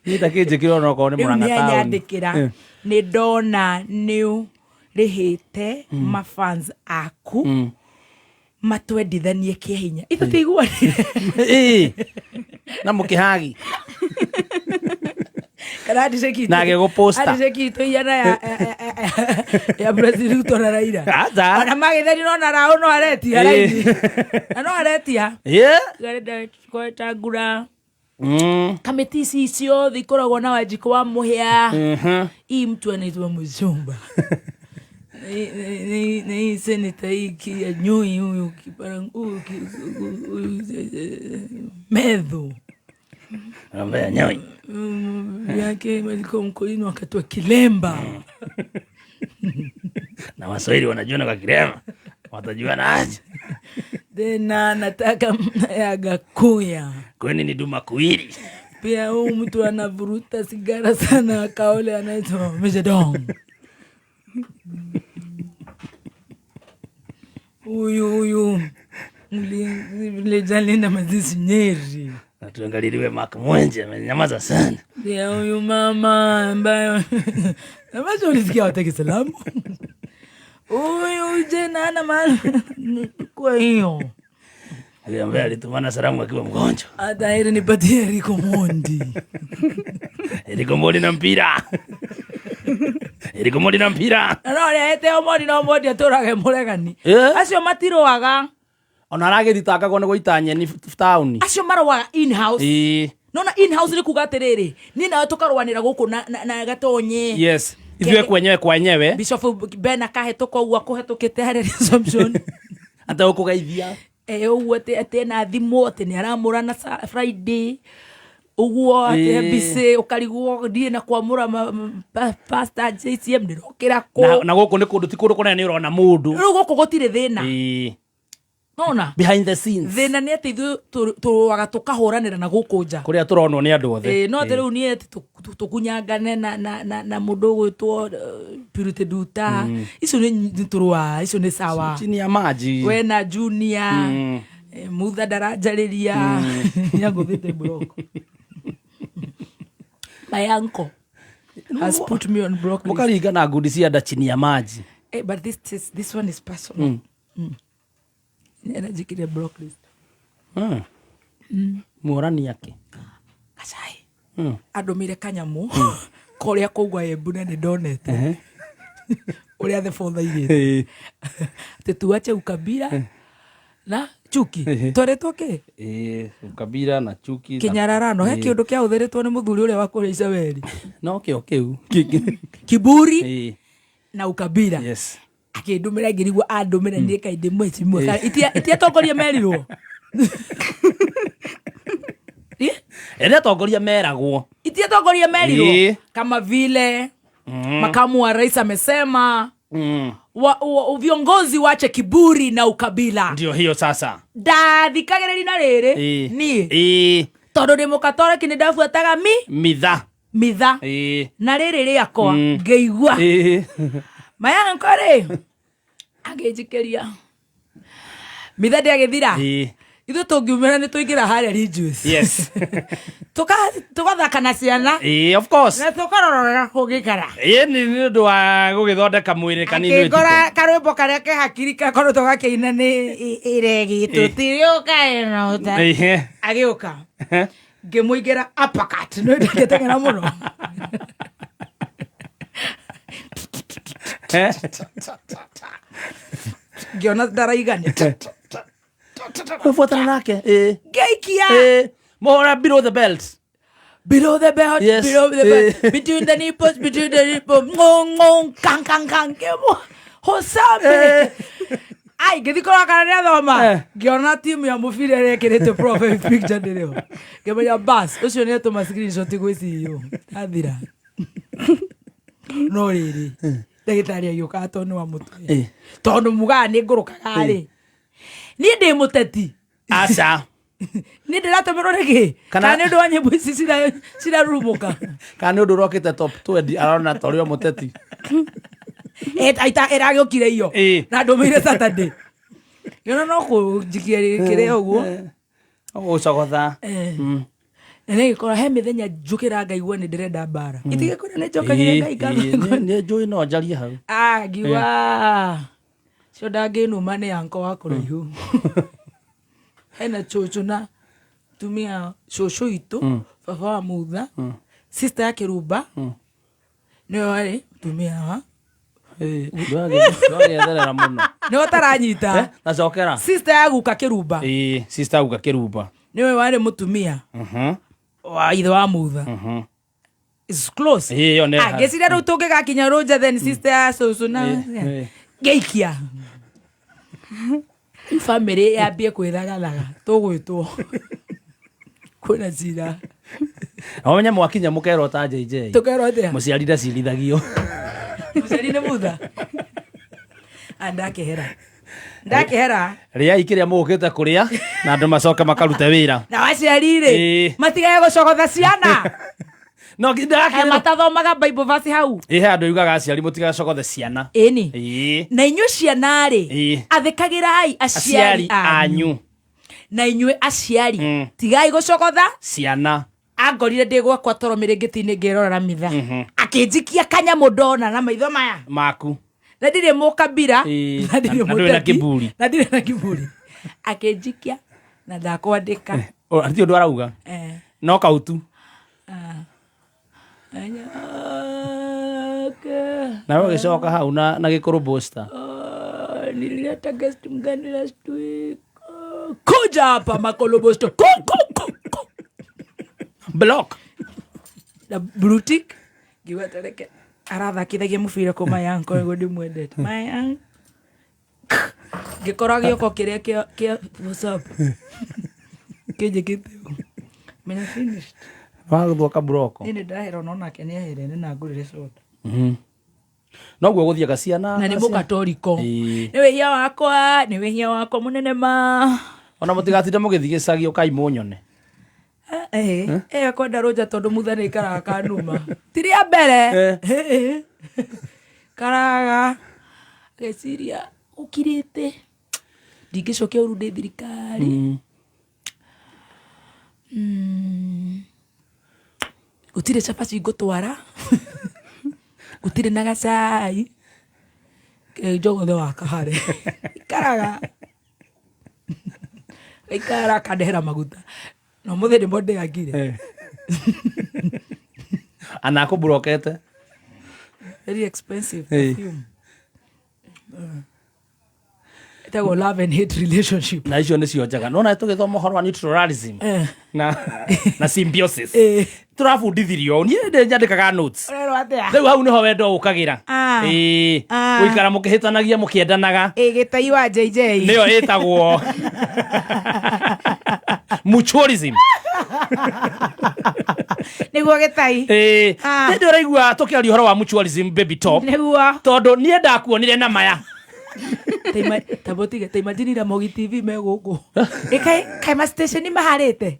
Nita kĩnjĩkĩra ona okorwo nĩ Mũrang'a town. Nĩanyandĩkĩra nĩ ndona nĩ rĩhĩte mafans aku matwendithanie kĩhinya. Itũtiguanire. Na mũkĩhagi. Kana ndiceki. Na gĩgũposta. Ndiceki toiana ya Brazil Ruto na Raila. Ona magĩthani no na rao no aretia raini. No aretia. Garenda kweta ngura. Kamĩtĩ ici ciothe ikoragwo na Wanjikũ wa Mũhĩa. Mtu anaitwa Mũcumba. Ni seneta hiki ya Nyoi huyu kiparangu Medhu. Ambaye Nyoi. Yake alikuwa mkolini wakati wa Kilemba. Na Waswahili wanajiona kwa Kilemba. Watajuana aje. Tena nataka ya Gakuya. Kwani ni Duma Kuwili. Pia huyu mtu anavuruta sigara sana kaole anaitwa Mejadong. Huyu mlijalinda mazishi Nyeri. Na tuangaliliwe Mark Mwenje amenyamaza sana. Pia huyu mama ambaye ambaye ulisikia wataki salamu. Huyu jana ana maana kwa hiyo. Aliambia alitumana salamu akiwa mgonjwa. Hata ile nipatie Eriko Mondi. Eriko Mondi na mpira. Eriko Mondi na mpira. No ete Mondi no Mondi aturage muregani. Acio matiroaga. Ona aragithitanga gone goitanye ni town. Acio maroaga in house. Nona in house ni kuga atiriri. Ni nawe tukarwanira guku na Gatonye. Yes. Ithuĩ kwenyewe. Bishop Ben akahetũka ũguo akũhetũkĩte harĩa resumption. Ata ũkũgeithia. Ũguo atĩ na thimũ atĩ nĩ aramũrana Friday. Ũguo atĩ bici ũkarigwo ndiĩ na kwamũra pastor JCM ndĩrokĩra kũ. Na gũkũ nĩ kũndũ ti kũndũ kũnene nĩ ũrona mũndũ. Rĩu gũkũ gũtirĩ thĩna. Nona behind the scenes. Thĩna nĩ atĩ ithuĩ tũrũaga tũkahũranĩra na gũkũ nja. Kũrĩa tũronwo nĩ andũ othe. No atĩ rĩu nĩ atĩ tũkunyangane na mũndũ ũgwĩtwo Purity Nduta. Icio nĩ tũrũa, icio nĩ sawa. Chini ya maji. We na Junior. Mutha ndaranjarĩria. Nĩangũthĩte block. My uncle has put me on block list. Mũkaringa na ngundi cia nda chini ya maji. But this one is personal. Nĩanajikire block list. Mũrani yake. Kacai. Andũmire kanyamu. Kũrĩa kũgwa Embu na nĩ ndonete. Ũrĩa the father igĩte. Atĩ tuache ukabila na chuki. Twaretwo kĩ? Ukabila na chuki. Kinyararano. He kĩũndũ kĩa ũtheretwo nĩ mũthuri ũrĩa wa kũrĩa Icaweri. No kĩu. Kiburi na ukabila. Yes. Akĩndũmĩra ngĩrigwo andũmĩra nĩ kaindĩ mweci mwe. Itiatongoria merirwo. Itiatongoria meragwo. Itiatongoria merirwo. Kama vile makamu wa rais amesema viongozi wache kiburi na ukabila. Ndio hiyo sasa. Ndathikagĩrĩria na rĩrĩ niĩ tondũ ndĩ mũkatoliki nĩ ndabuataga mitha na rĩrĩ rĩakwa ngĩigua mayanko rĩ agĩnjikĩria mitha ndĩagĩthira ithuĩ tũngiumĩra nĩ tũingĩra harĩa Rejoice. Yes. Tugathaka na ciana. Of course. Na tũkarorera kũngĩkara. Nĩ ũndũ wa gũgĩthondeka mwĩrĩ kanini. Akĩngora karwĩmbo karĩa ke hakiri gakorwo tũgakĩina nĩ iregi tũtiriũka ĩno agĩũka ngemuigera uppercut no ndeketengera muno ngiona ndaraigania ufuatana nake geikia more below the belt. Below the belt, yes. Below the belt, between the nipples, ngong, kang, kemo, hosabe. Ai, githikora kana thoma. Ngiona timu ya mufire rekirete profile picture ndireo. Ngemenya bus, ucio ni tuma screenshot gwiciyo. Athira. No riri. Ndagitari agiuka atonu wa mutu. Tondu muga ni ngurukaga ri. Ni ndi muteti. Aca. Ni ndiratemerwo niki kana ni ndu wa nyimbo ici cirarumuka kana ndu rokite top 20 arona torio muteti aita eragiokire iyo na ndumire Saturday yona no kujikia kire uguo ucogotha nene gikora he mithenya njukira ngaigua ni ndirenda mbara itige kuna ni njokagire ngaigua ni njui no njarie hau ngiwa cio ndanginuma ni yanko wa kuraihu hena chocho na tumia shosho itu baba wa mutha sister yake Ruba niyo wale tumia wa ndwage therera muno niyo taranyita nacokera sister ya guka Kiruba sister guka Kiruba niyo wale mutumia wa ithe wa mutha is close yo ne gesira ru toke gakinya roja then sister ya shosho na geikia family yambie kwithagalaga tugwitwo kuna cira awanya mwakinya mukero ta JJ tukero atia muciarire cirithagio muciarire mutha ndakehera ria ikiria mugukite kuria na andu macoka makarute wira na waciarire matigaye gucogotha ciana no ndake matathomaga Bible verse hau andu yugaga aciari mutigacogothe ciana eni na inyu ciana ri athikagirai aciari anyu na inyu aciari tigai gucogotha ciana angorire ndi gwakwa toro mirigiti-ini ngirorera mitha akinjikia kanyamu ndona na maitho maya maku na ndire mukabira na ndire na kiburi akinjikia na ndakwandika ati undu arauga no kautu na wewe gicoka hau na gikuru booster nilileta guest mgani last week kuja hapa makolo booster block na brutik giwatareke arathakithagia mubira ko mayanko ego ndimwendete mayanko gikora gioko kiria kia whatsapp kijikite mena finished waguthoka broko ni ndahera nona kenia herene na ngurire soda no gwo guthia gaciana na ni mukatoriko ni wehia wakwa munene ma ona mutigatinde mugithigicagio kai munyone kwenda roja tondu mutha ni karaga kanuma tiria mbere karaga geciria ukirite ndingicokia uru ndi thirikari gutire cabaci ngutwara gutire na gacai njogothe waka hare ikara kandehera maguta no muthe ndi mbonde agire anako brokete very expensive perfume itago love and hate relationship na icio nicio njaga nona tugithoma horo wa neutralism na symbiosis turabundithirio nie ndi nyandikaga notes riu hau niho wendo ukagira uikara mukihitanagia mukiendanaga gitai wa JJ niyo itagwo mutualism niguo gitai ndio raigua tukiaria horo wa mutualism baby top niguo tondu nie ndakuonire na maya tabotige taimajinira Mogi TV me guku kai ma station maharite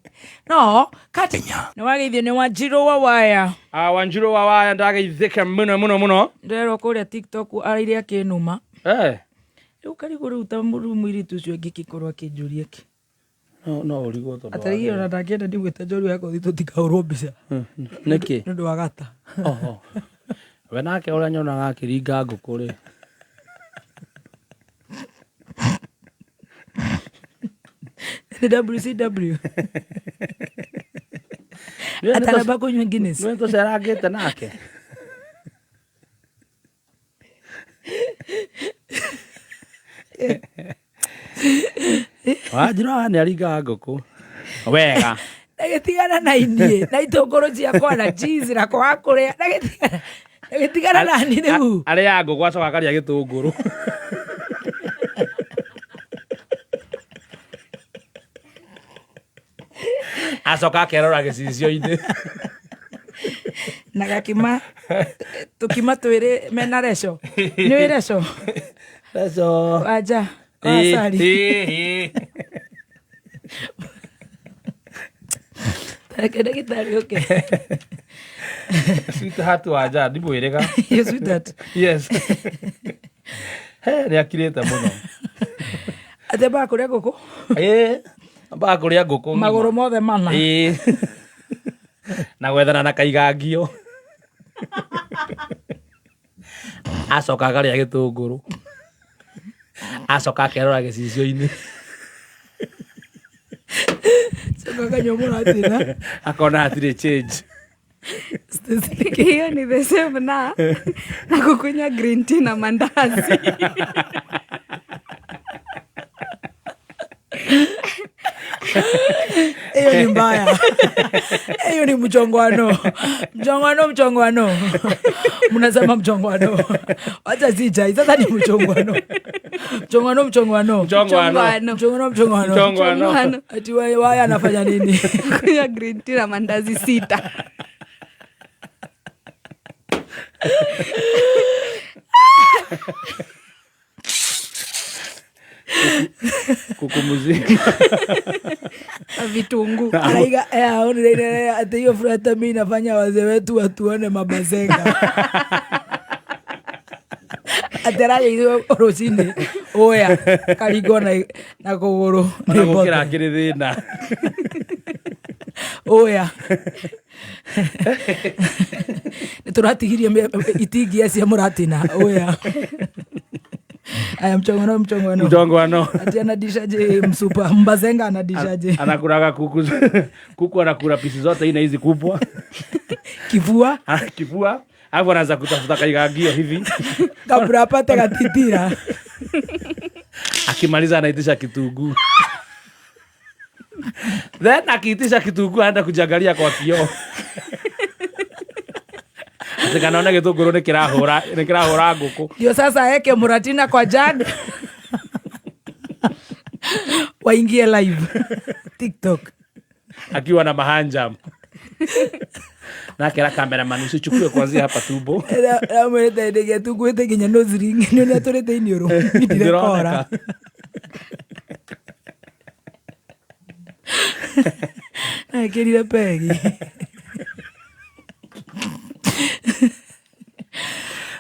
no katinya ni wageithio ni Wanjiru wa waya Wanjiru wa waya ndageithika muno ndero kuria TikTok araire akinuma riu karigo riu ta mwiritu ucio ngikikorwo akinjuria ki no urigo tondu atari ona ndakienda ndigwite njori yako thito tikaurwo mbica niki ndu wa gata we nake uria nyonaga akiringa ngukuri WCW ataramba kunywa Guinness nwe to serangite nake wajira ni aringa ngũkũ wega nagetigana na inie na itũngũrũ ciakwa na cheese na kwa kũrĩa nagetigana na ni rĩu arĩa ngũkũ acoka akarĩa gĩtũngũrũ acoka akerora gĩcicio-inĩ na gakima tũkima twĩrĩ mena reco nĩ wĩ reco wanja wasari Tareke ndagĩtarĩ ũke sweetheart wanja ndimwĩrĩga sweetheart yes nĩ akirĩte mũno atĩ mbaa kũrĩa ngũkũ mbaa kũrĩa ngũkũ magũrũ mothe mana na gwethana na kaigangio acoka akarĩa gĩtũngũrũ acoka akerora gĩcicio-inĩ akona hatirĩ change hiyo ni the same na kukunywa green tea na mandazi hiyo ni mbaya hiyo ni mchongwano mnasema mchongwano acha si chai sasa ni mchongwano ati waya anafanya nini kunywa green tea na mandazi 6 kukumuzika vitunguu aiga ati hiyo frata mimi nafanya wazee wetu watuone mabazenga ateraje hizo rosini oya karigo na kuguru na gukira ngiri thina oya turatigirie itingia cia muratina oya aya mchongwano ati anadishaje msupa mbazenga anadishaje anakuraga kuku anakula pisi zote ina hizi kubwa kifua hapo anaanza kutafuta kaigangio hivi kabla apate katitira akimaliza anaitisha kitunguu then akiitisha kitunguu anaenda kujiangalia kwa kioo Sikanaona gĩtũngũrũ nĩ kĩrahũra ngũkũ. Ndio sasa eke Muratina kwa jag. Waingie live TikTok akiwa na mahanjam. Na kila cameraman usichukue kuanzia hapa tumbo. Na mwete ndege tukwete kinya nose ring ndio natorete inioro. Ndirakora. Na kirira pegi.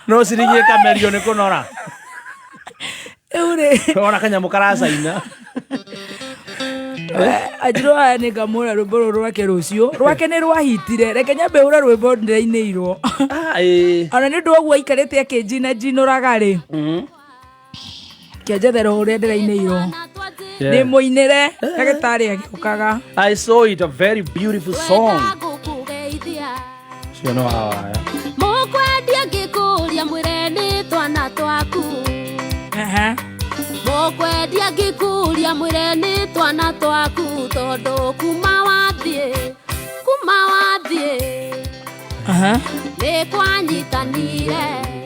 No siringie kamerio nĩ kũnora. Eure. Ona kanyamu karacaina. Ajiro ane kamura rwimbo rwake rucio rwake ni rwahitire reke nyambe ura rwimbo ndirainirwo ona ni ndu ogwo ikarite akinjina njinuraga ri kianjethero uria ndirainirwo ni muinire ndagitari agiukaga. I saw it, a very beautiful song. You know how I mukwendia ngikuria mwireni twana twaku mukwendia ngikuria mwireni twana twaku tondu kuma wathie ni kwanyitanire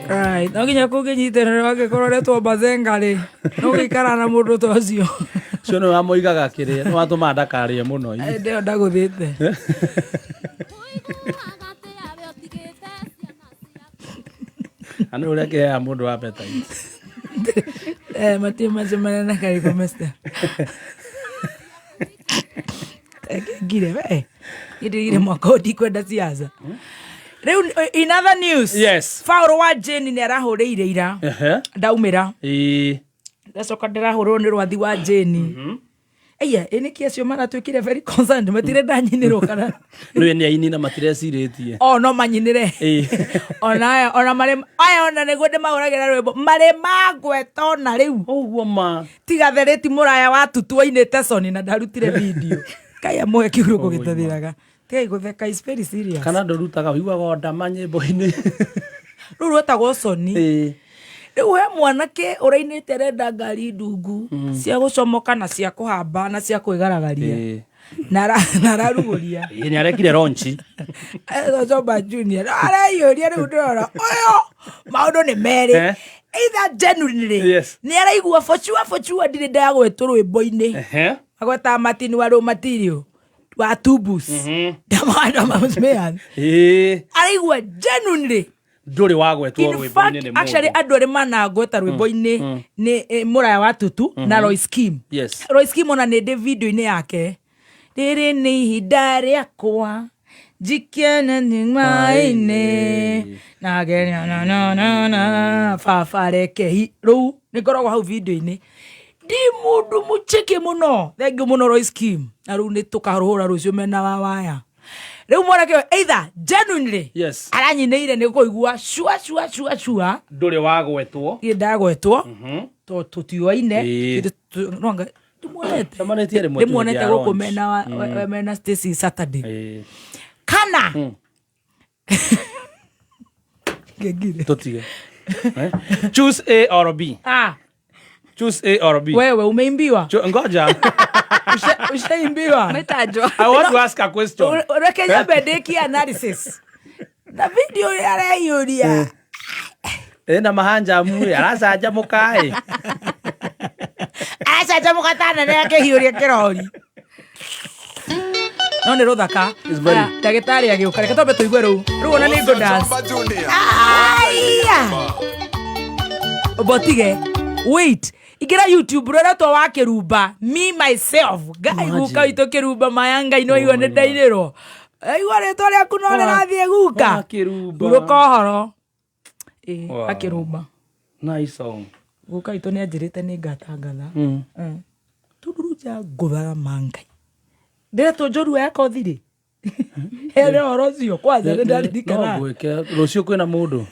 right noginya kuginyiterera wagikororetwo Bazenga ri no gikara na mundu tocio cio no amoigaga kiria no atuma ndakarie muno ndio ndaguthite ano uria kia mundu wa appetite matima semana na kari komesta gire gire mwakodi kwenda siasa. In other news, yes, Fauro wa Jane ni arahuriire ira ndaumira ndacoka ndirahurwo ni rwathi wa Jane aya ene kiacio maratwikire very concerned matire ndanyinirwo kana no ni aini na matire siritie no manyinire ona mare aya ona neguo ndimahuragira rwimbo mare magweta na riu uguo ma tiga thereti muraya wa tutu ainite soni na ndarutire video kaya moe kiuruko gitathiraga Tei gutheka is very serious. Kana ndorutaga wiguaga ndama nyimbo-ini. Ruru etagwo Soni. Riu he mwanake urainite renda ngari ndungu cia gucomoka na cia kuhamba na cia kwigaragaria. Na raruguria. Ni arekire ronchi. Jomba Junior. Arayuria riu ndora. Oyo maundu ni meri. Either genuinely. Ni araigua fochua ndire ndagwetwo rwimbo-ini. Agweta Martin wa raw material. Wa tubus. Damanda mamsmean. Araigua genuinely. Nduri wagwetwo rwimbo-ini ni mundu. Actually andu ari managweta rwimbo-ini ni Muraya wa Tutu na Roy Scheme. Yes. Roy Scheme ona ni video-ini yake. Riri ni ihinda riakwa njikene ni maine na genya na fafareke ru ni ngoragwo hau video-ini ndi mundu mucheke muno thengi muno Roy Scheme na ru ni tukaruhura rucio mena wa waya riu mwanake either genuinely aranyineire ni kuigua shua nduri wagwetwo ndagwetwo to tutiwaine nonga Muonete guku mena Stacy Saturday. Kana. Gegire. Totige. Choose A or B. Choose A or B. Wewe umeimbiwa? Ngoja. Ushaimbiwa? Metajwa. I want to ask a question. Rekenya bedeki analysis. Na video ya yuria. Na mahanja mwe arasaja mukai. Asa jamu katana na yake hiuria kirori. No ni ruthaka. Dagitari agiuka reke tobe tuigwe ru. Ru ona ni go dance. Aya. Obotige. Wait. Igira YouTube rora to wa Kiruba. Me myself. Gai guka ito Kiruba mayanga ino igo ne dairero. Aiwa re tore akunore rathie guka. Kiruba. Rukohoro. Akiruba. Nice song. Guka ito ni ajirite ni ngatangatha. Turuja guthaga mangai. Ndire to joru yako thiri. Hele orocio kwanza ndarikana. No gweke rucio kwina mundu.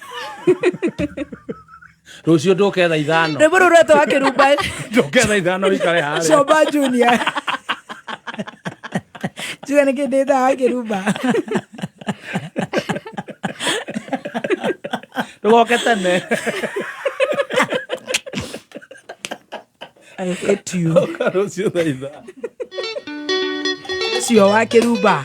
Rucio ndoketha ithano. Rebo rureto wa Kiruba. Ndoketha ithano wikare hali. Jomba Junior. Juga ni kideta wa Kiruba. Ndoketane. I hate you. Rucio thaitha. Sio wa Kiruba.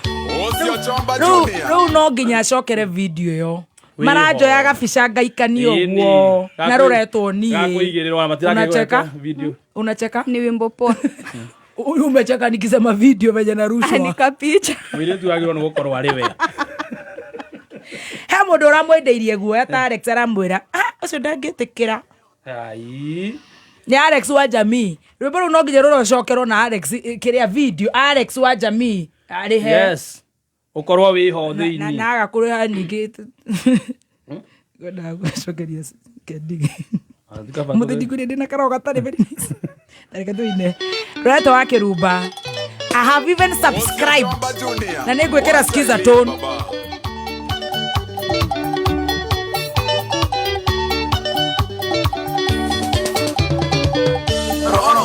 Ru no nginya acokere video yo. Marajo ya gabica ngaikanio guo na ruretwo nie. Gakuigirirwa matirake video. Unacheka? Ni wimbo poa. Uyu umecheka nikisema video venye narushwa. Nika picha. Video tu agirwo nugukorwo ari we. He mundu uramwendeirie guo ta Alex aramwira, ucio ndangitikira. Ai. Ni Alex wa Jamii. Rwimbo ru no nginya rurocokerwo na Alex kiria video Alex wa Jamii ari he. Yes. Ukorwo wi ho thiini. Na agakuriha ningi. Goda gucokeria kendi. Muthidi kuri ndina karoga tari very nice. Tareka tuine. Reto wa Kiruba. I have even subscribed. Na nigwekera skiza tone.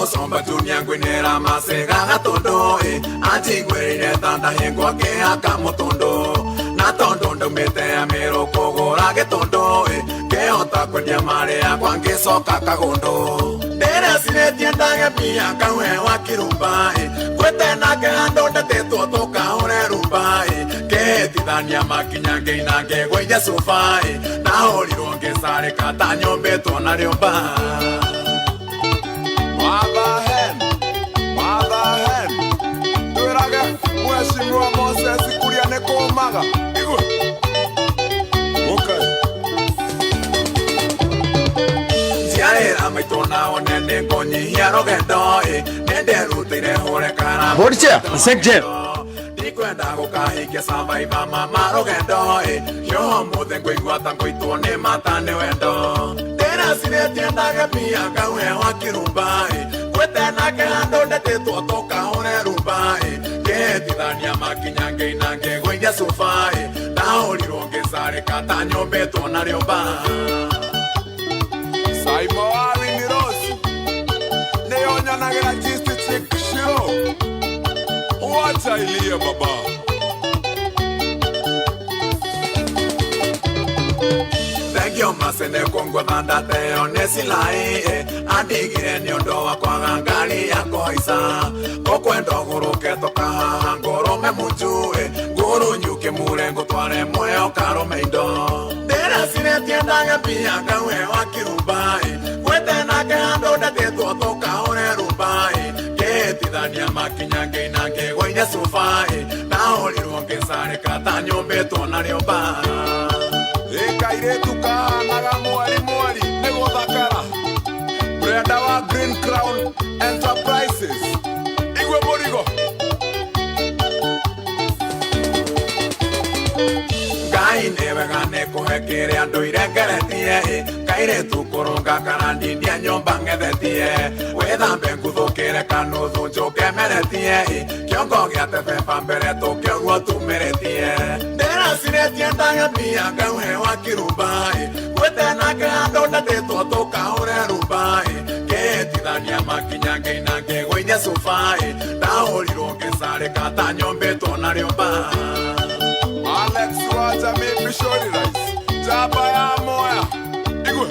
Somba Junior Gwinera Masega Gatondo Antigwere Tanda Hengwa Keaka Motondo Na Tondo Mete Amero Kogora Getondo Keota Kwendia Marea Kwange Soka Kagondo Dere Sine Tienda Pia Kawe wa Kirumba Kwete na Gando Te Toka Ore Rumba Ke Tidania Makinya Geina Gegwe Yesufa Na Hori Ronge Sare Katanyo Beto na Riomba Mother hen Tuirage Mheshimiwa Moses Kuria Nekomaga Igwe Okay Ziarera maitona onene konyihia rogendo Nende rutire hore kana Boricha, sekje Nikwenda gukahikia survivor mama rogendo Yo muthe ngwigua ta ngoitwo ni mata ni wendo Ndera sire tiendage pia kawe wa Kirumba Kwete na kehando ndetetwo toka hore rumba Ketithania makinya ngeina ngegwe Yesufa Ndahorirwo ngĩcarĩka ta nyũmbĩtwo na rĩũmba Saimo wa Winirosi nĩyonyanagĩra gist chick show Wacha ilie baba Thengio masene kongo thanda teo nesilai Andigire ni ondo wa kwa ngangari ya koisa Kokwendo guruke toka ngoro me munjue Guru nyuke murengo tware mweo karo meindo Dera sine tienda ya pia kawe wa kirubai Kwete na ke ando date toka ore rubai Ketidania makinyange inange goine sufai Na oli ruonge sare kata nyombe tona rioba Ekaire tuka naga mwari nego thakara Brenda wa Green Crown Enterprises Igwe Borigo Gai nevegane kuhekire andu irengeretie Kaire tukurunga karandinia nyomba ngethetie Wethambe nguthukire kanuthu njuke meretie Kiongo giatebeba mbere tukioguo tumeretie Sinetie ndaya pia gawe wa kirubai Kwete na ke ando datetwo tukaure rubai Ketithania makinyange inange goine sufai Ndaũrirwo ngĩcare kata nyombetwo na rĩũmba Alex Waja maybe shori rice Jaba ya moya Igwe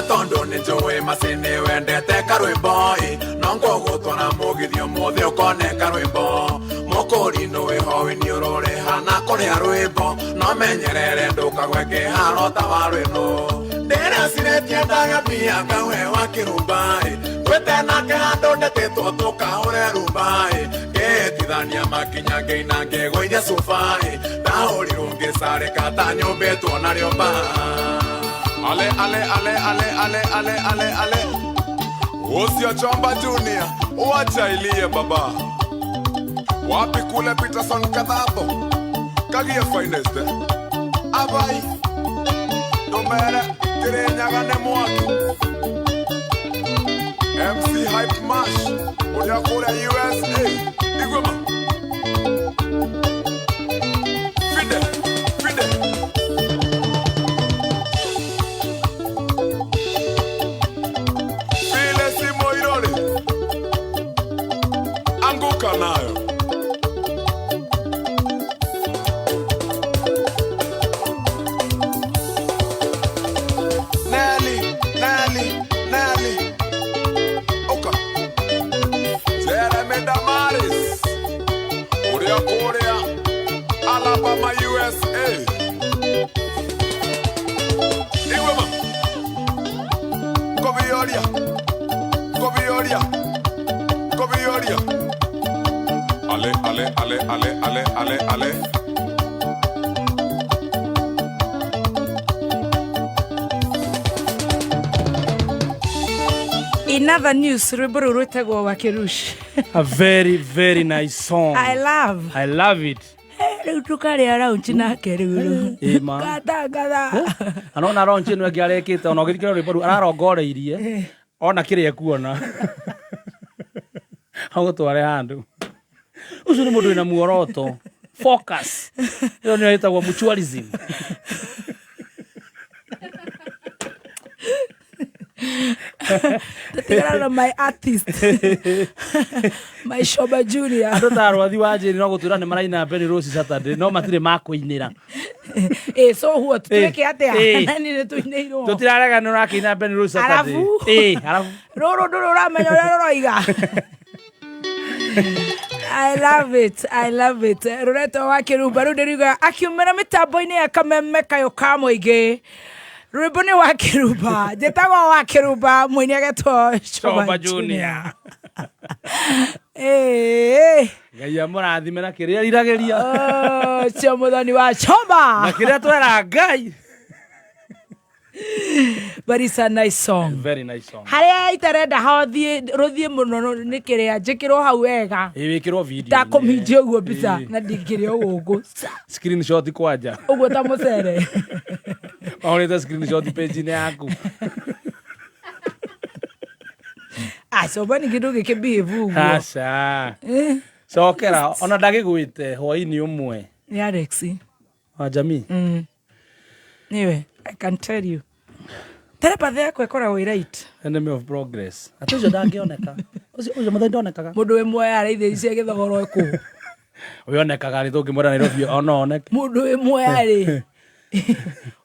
Tondo ni jowe masini wendete karwimbo Nongo gutona mugithio mothe ukone karwimbo Mukuri no ihowi ni urore hana kuria rwimbo No menyerere ndukagwe kiharo tawarwino Ndera sinetie ndaga pia gawe wa kirubai Kwete na kihando ndetetwo tukaure rubai Ketithania makinyange inange goine sufai Ndaũrirwo ngĩcare kata nyũmbĩtwo na rĩũmba Ale Usia Chomba Junior Wacha ilie baba Wapi kule Peterson Kadhapo Kagia finest Abai Domere Kirenyagane Mwaki MC Hype Mash Ulia kule USA Igwema Fide Anguka nayo Nelly Oka Jeremy Damaris Korea Alabama USA Igwema Kobioria Ale In other news, Riburu Rutego Wakirush. A very, very nice song. I love it. Tukari around China Kerulu. Gada. Anona around China Garekit on Ogikiro Riburu Aro Gore irie. Ona kire kuona. How to handle. Usuni mudu ina muoroto. Focus. Yo ni naita wa mutualism. My artist. My Shoba Junior. Adotaro adiwaje no guturane maraina Benny Rose Saturday no matire makoinira. So huo tuweke atia. Nani ne tuineiro. Tutiraraga no rakina Benny Rose Saturday. Arafu. Roro ramenyo roiga. I love it. Rureto Wakiruba Ruderiga akiumera mitambo-ini akamemeka yokamoige. Rubuni Wakiruba. Jetago Wakiruba mwenye agetwo Shoba Junior. Gaya murathime na kiria irageria. Cio muthoni wa Shoba. Na kiria twera Ngai. But it's a nice song. Very nice song. Haria itarenda rothie muno nikiria njikirwo hau wega. Wikirwo video. Ndakominjio guo mbica na ndingirio gugu. Screenshot kwaja. Uguo ta mucere. Aureta screenshot page ni yaku. So bani kidogo gikibehave uguo. Acha. Sokera ona ndagigwite hoi-ini umwe. Ni Alex. Wa jamii. Niwe, I can tell you. telepathy yako ikoragwo i right enemy of progress atujo ndangioneka ucio muthe ndonekaga mundu we moya araithi cia githogoro ku uyonekaga ri tungimwira Nairobi ononeke mundu we moya ri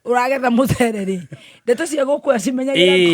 uragetha mucere ri ndeto cia guku acimenyagira